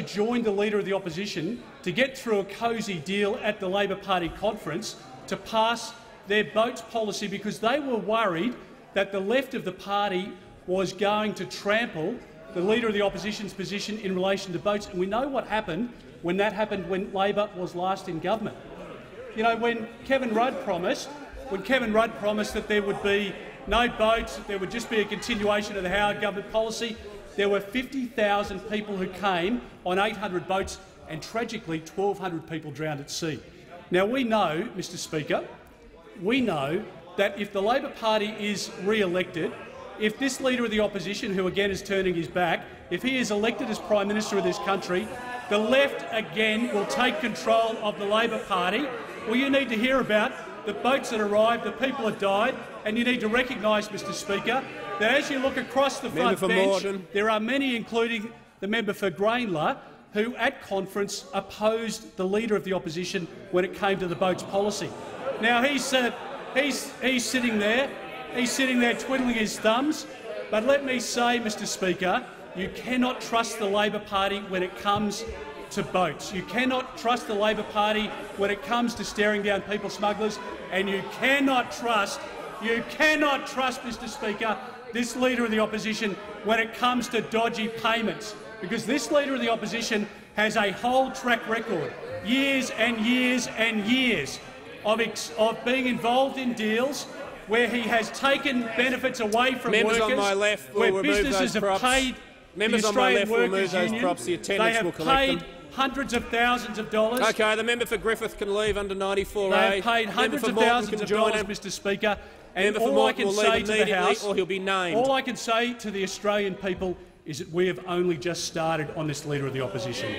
joined the Leader of the Opposition to get through a cosy deal at the Labor Party conference to pass their boats policy, because they were worried that the left of the party was going to trample the Leader of the Opposition's position in relation to boats. And we know what happened when Labor was last in government. You know, when Kevin Rudd promised that there would be no boats, there would just be a continuation of the Howard government policy, there were 50,000 people who came on 800 boats, and tragically 1,200 people drowned at sea. Now we know, Mr Speaker, that if the Labor Party is re-elected, if this Leader of the Opposition, who again is turning his back, if he is elected as Prime Minister of this country, the left again will take control of the Labor Party. Well, you need to hear about the boats that arrived, the people that died, and you need to recognise, Mr Speaker, that as you look across the front bench, there are many, including the member for Grainler, who at conference opposed the Leader of the Opposition when it came to the boats policy. Now he's sitting there twiddling his thumbs, but let me say, Mr Speaker, you cannot trust the Labor Party when it comes to boats. You cannot trust the Labor Party when it comes to staring down people smugglers, and you cannot trust, Mr Speaker, this Leader of the Opposition when it comes to dodgy payments, because this Leader of the Opposition has a whole track record, years and years and years, of being involved in deals where he has taken benefits away from Members workers, on my left will where businesses have paid Members the on my Australian left will remove Workers those Union, props. The they attendants will have collect paid them. hundreds of thousands of dollars. OK, the member for Griffith can leave under 94A. They have paid hundreds of thousands of dollars, Mr Speaker. And all I can say to the House, or he'll be named. All I can say to the Australian people is that we have only just started on this Leader of the Opposition.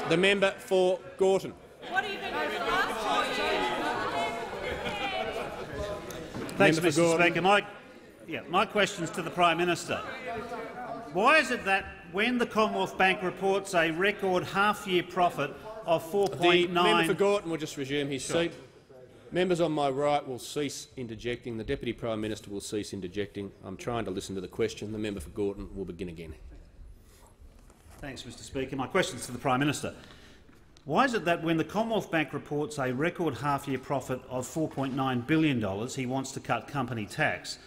The member for Gorton. Thanks, Mr Speaker. My question is to the Prime Minister. Why is it that when the Commonwealth Bank reports a record half-year profit of 4.9— The member for Gorton will just resume his seat. Members on my right will cease interjecting. The Deputy Prime Minister will cease interjecting. I'm trying to listen to the question. The member for Gorton will begin again. Thanks, Mr Speaker. My question is to the Prime Minister. Why is it that when the Commonwealth Bank reports a record half-year profit of $4.9 billion, he wants to cut company tax,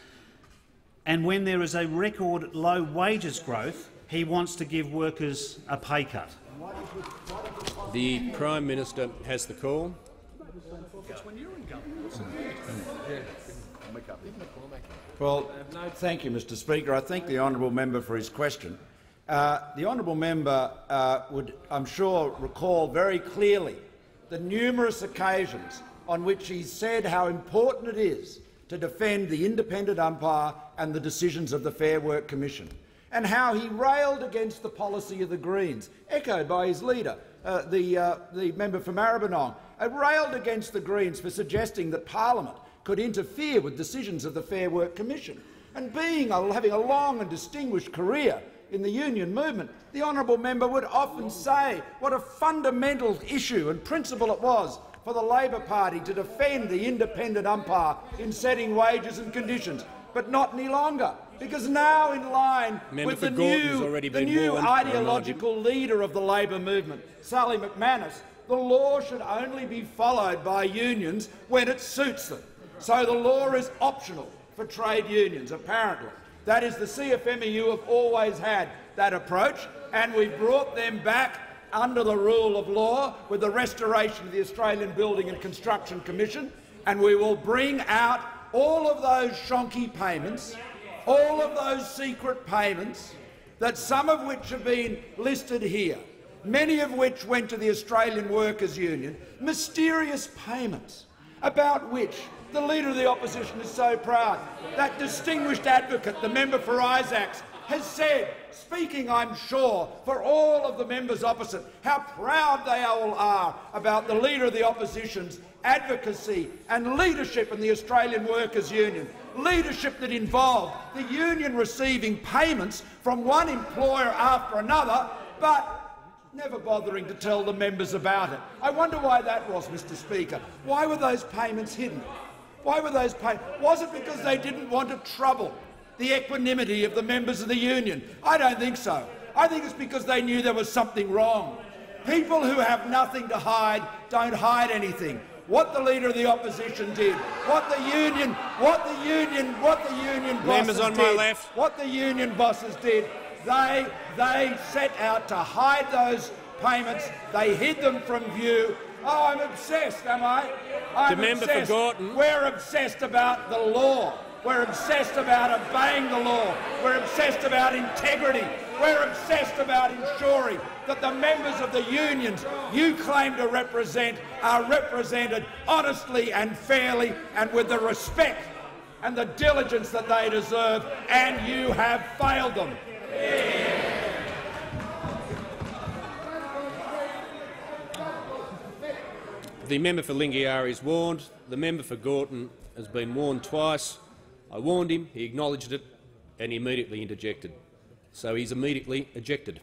and when there is a record low wages growth, he wants to give workers a pay cut? The Prime Minister has the call. Well, thank you, Mr Speaker. I thank the honourable member for his question. The honourable member would, I'm sure, recall very clearly the numerous occasions on which he said how important it is to defend the independent umpire and the decisions of the Fair Work Commission, and how he railed against the policy of the Greens, echoed by his leader, the member for Maribyrnong, railed against the Greens for suggesting that Parliament could interfere with decisions of the Fair Work Commission. And having a long and distinguished career in the union movement, the honourable member would often say what a fundamental issue and principle it was for the Labor Party to defend the independent umpire in setting wages and conditions, but not any longer, because now, in line with the new ideological leader of the Labor movement, Sally McManus, the law should only be followed by unions when it suits them. So the law is optional for trade unions, apparently. That is, the CFMEU have always had that approach, and we've brought them back under the rule of law with the restoration of the Australian Building and Construction Commission, and we will bring out all of those shonky payments, all of those secret payments, that some of which have been listed here, many of which went to the Australian Workers' Union, mysterious payments about which the Leader of the Opposition is so proud. That distinguished advocate, the member for Isaacs, has said, speaking, I'm sure, for all of the members opposite, how proud they all are about the Leader of the Opposition's advocacy and leadership in the Australian Workers' Union, leadership that involved the union receiving payments from one employer after another, but never bothering to tell the members about it. I wonder why that was, Mr Speaker. Why were those payments hidden? Why were those payments? Was it because they didn't want to trouble the equanimity of the members of the union? I don't think so. I think it's because they knew there was something wrong. People who have nothing to hide don't hide anything. What the Leader of the Opposition did, what the union bosses did, they set out to hide those payments. They hid them from view. Oh, I'm obsessed, am I? I'm obsessed. We're obsessed about the law. We're obsessed about obeying the law. We're obsessed about integrity. We're obsessed about ensuring that the members of the unions you claim to represent are represented honestly and fairly and with the respect and the diligence that they deserve, and you have failed them. The member for Lingiari is warned. The member for Gorton has been warned twice. I warned him, he acknowledged it, and he immediately interjected. So he's immediately ejected.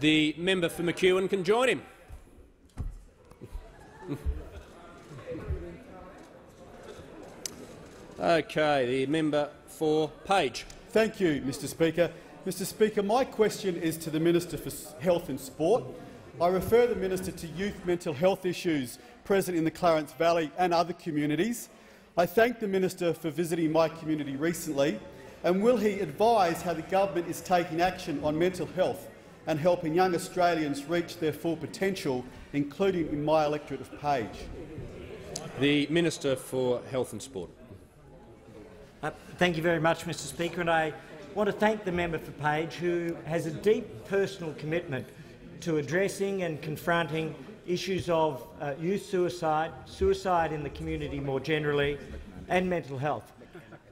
The member for McEwen can join him. Okay, the member for Page. Thank you, Mr Speaker. Mr Speaker, my question is to the Minister for Health and Sport. I refer the Minister to youth mental health issues present in the Clarence Valley and other communities. I thank the Minister for visiting my community recently, and will he advise how the government is taking action on mental health and helping young Australians reach their full potential, including in my electorate of Page? The Minister for Health and Sport. Thank you very much, Mr Speaker, and I want to thank the member for Page, who has a deep personal commitment to addressing and confronting issues of youth suicide, suicide in the community more generally, and mental health.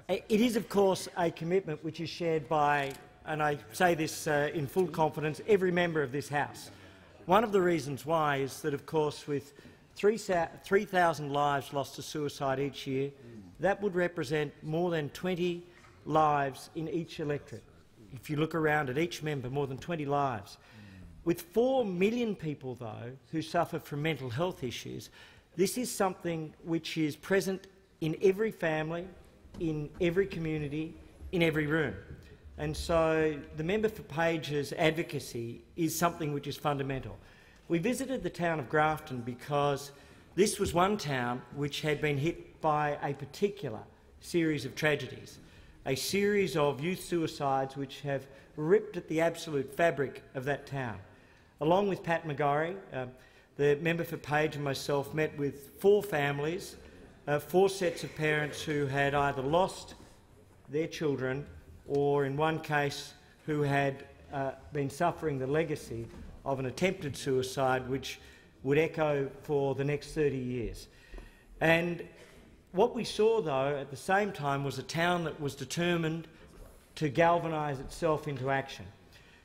It is, of course, a commitment which is shared by, and I say this in full confidence, every member of this House. One of the reasons why is that, of course, with 3,000 lives lost to suicide each year, that would represent more than 20 lives in each electorate. If you look around at each member, more than 20 lives. With 4 million people, though, who suffer from mental health issues, this is something which is present in every family, in every community, in every room. And so the member for Page's advocacy is something which is fundamental. We visited the town of Grafton because this was one town which had been hit by a particular series of tragedies, a series of youth suicides which have ripped at the absolute fabric of that town. Along with Pat McGorry, the member for Page and myself met with 4 families, 4 sets of parents who had either lost their children or, in one case, who had been suffering the legacy of an attempted suicide which would echo for the next 30 years. And what we saw, though, at the same time was a town that was determined to galvanise itself into action.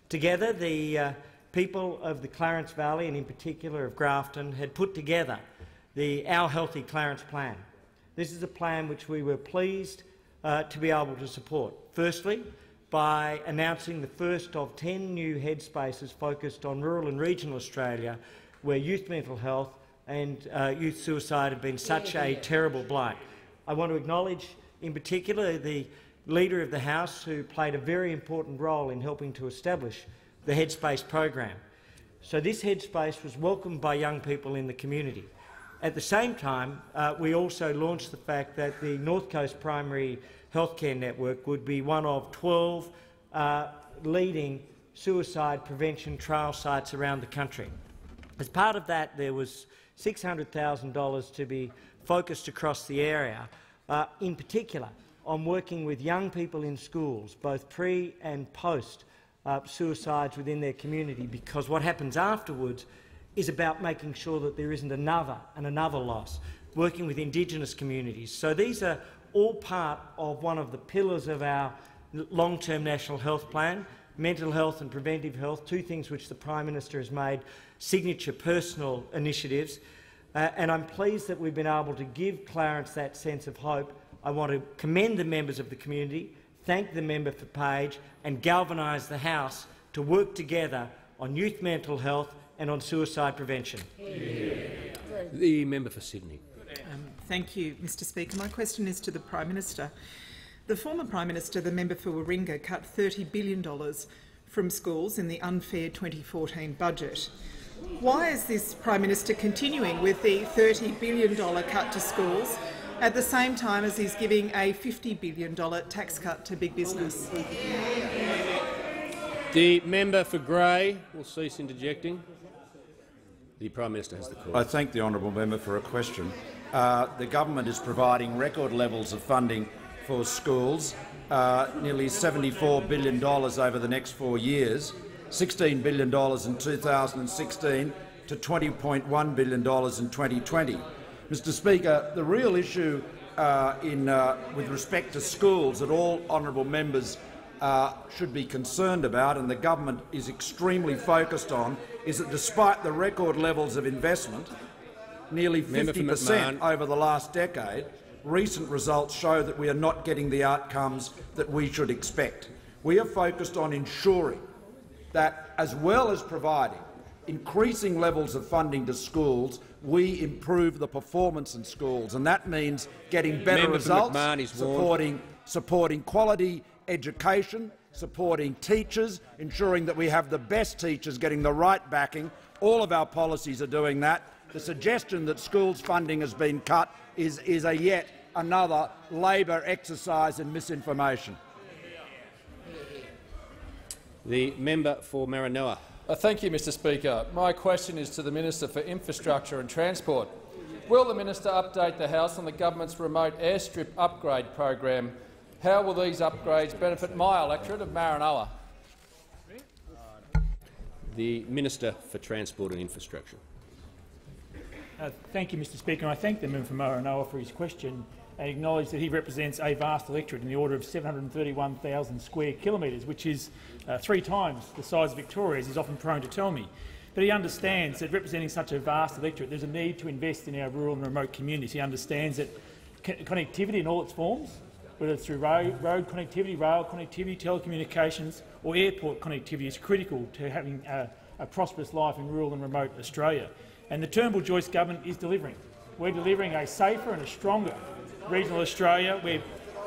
Together, the people of the Clarence Valley, and in particular of Grafton, had put together the Our Healthy Clarence Plan. This is a plan which we were pleased to be able to support. Firstly, by announcing the first of 10 new headspaces focused on rural and regional Australia, where youth mental health and youth suicide have been such a terrible blight. I want to acknowledge in particular the Leader of the House, who played a very important role in helping to establish the Headspace program. So this Headspace was welcomed by young people in the community. At the same time, we also launched the fact that the North Coast Primary Healthcare Network would be one of 12 leading suicide prevention trial sites around the country. As part of that, there was $600,000 to be focused across the area, in particular on working with young people in schools, both pre and post suicides within their community, because what happens afterwards is about making sure that there isn't another loss, working with Indigenous communities. So these are all part of one of the pillars of our long-term National Health Plan, mental health and preventive health, two things which the Prime Minister has made signature personal initiatives. And I'm pleased that we've been able to give Clarence that sense of hope. I want to commend the members of the community, thank the member for Page, and galvanise the House to work together on youth mental health and on suicide prevention. The member for Sydney. Thank you, Mr Speaker. My question is to the Prime Minister. The former Prime Minister, the member for Warringah, cut $30 billion from schools in the unfair 2014 budget. Why is this Prime Minister continuing with the $30 billion cut to schools at the same time as he's giving a $50 billion tax cut to big business? The member for Grey will cease interjecting. The Prime Minister has the call. I thank the honourable member for a question. The government is providing record levels of funding for schools, nearly $74 billion over the next 4 years, $16 billion in 2016 to $20.1 billion in 2020. Mr Speaker, the real issue with respect to schools that all honourable members should be concerned about, and the government is extremely focused on, is that despite the record levels of investment, nearly 50% over the last decade, recent results show that we are not getting the outcomes that we should expect. We are focused on ensuring that, as well as providing increasing levels of funding to schools, we improve the performance in schools, and that means getting better results, supporting quality education, supporting teachers, ensuring that we have the best teachers getting the right backing. All of our policies are doing that. The suggestion that schools funding has been cut is yet another Labor exercise in misinformation. The member for Maranoa. Thank you, Mr Speaker. My question is to the Minister for Infrastructure and Transport. Will the minister update the House on the government's remote airstrip upgrade program? How will these upgrades benefit my electorate of Maranoa? The Minister for Transport and Infrastructure. Thank you, Mr Speaker. I thank the member for Maranoa for his question and acknowledge that he represents a vast electorate in the order of 731,000 square kilometres, which is 3 times the size of Victoria, as he's often prone to tell me. But he understands that representing such a vast electorate, there's a need to invest in our rural and remote communities. He understands that connectivity in all its forms, whether it's through road connectivity, rail connectivity, telecommunications or airport connectivity, is critical to having a prosperous life in rural and remote Australia. And the Turnbull-Joyce government is delivering. We're delivering a safer and a stronger regional Australia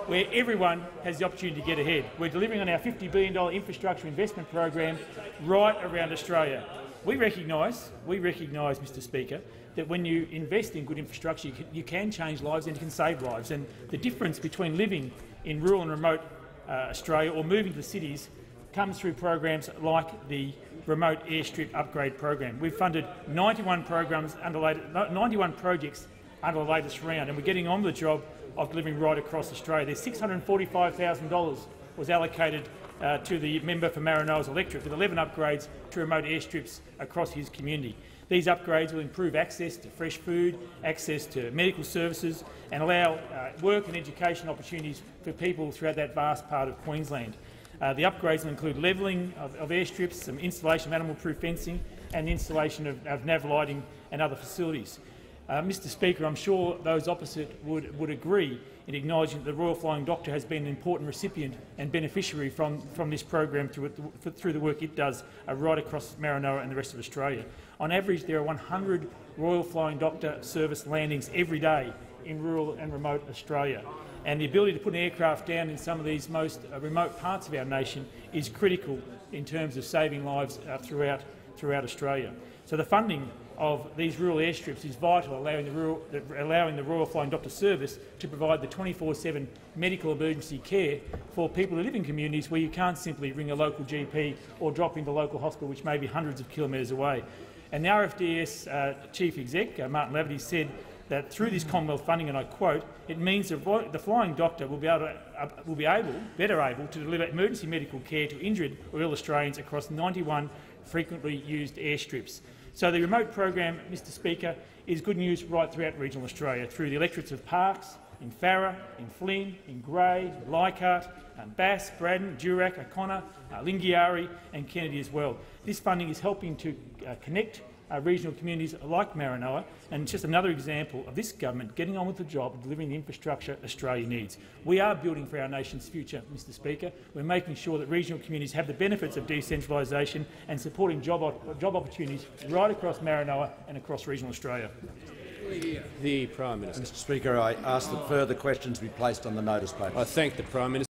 where everyone has the opportunity to get ahead. We're delivering on our $50 billion infrastructure investment program right around Australia. We recognise, Mr Speaker, that when you invest in good infrastructure, you can change lives and you can save lives. And the difference between living in rural and remote Australia or moving to cities comes through programs like the Remote Airstrip Upgrade Program. We've funded 91 projects under the latest round, and we're getting on the job of delivering right across Australia. There's $645,000 was allocated to the member for Maranoa's electorate, with 11 upgrades to remote airstrips across his community. These upgrades will improve access to fresh food, access to medical services, and allow work and education opportunities for people throughout that vast part of Queensland. The upgrades will include levelling of airstrips, some installation of animal-proof fencing, and the installation of nav lighting and other facilities. Mr Speaker, I'm sure those opposite would agree in acknowledging that the Royal Flying Doctor has been an important recipient and beneficiary from this program through the work it does right across Maranoa and the rest of Australia. On average, there are 100 Royal Flying Doctor service landings every day in rural and remote Australia. And the ability to put an aircraft down in some of these most remote parts of our nation is critical in terms of saving lives throughout Australia. So the funding of these rural airstrips is vital, allowing the Royal Flying Doctor Service to provide the 24/7 medical emergency care for people who live in communities where you can't simply ring a local GP or drop into local hospital, which may be hundreds of kilometres away. And the RFDS Chief Exec, Martin Laverty, said that through this Commonwealth funding, and I quote, it means the Flying Doctor will be better able to deliver emergency medical care to injured or ill Australians across 91 frequently used airstrips. So the remote program, Mr Speaker, is good news right throughout regional Australia, through the electorates of Parkes, in Farrer, in Flynn, in Grey, Leichhardt, Bass, Braddon, Durack, O'Connor, Lingiari and Kennedy as well. This funding is helping to connect regional communities like Maranoa, and just another example of this government getting on with the job of delivering the infrastructure Australia needs. We are building for our nation's future, Mr Speaker. We're making sure that regional communities have the benefits of decentralisation and supporting job opportunities right across Maranoa and across regional Australia. The Prime Minister. Mr Speaker, I ask that further questions be placed on the notice paper. I thank the Prime Minister.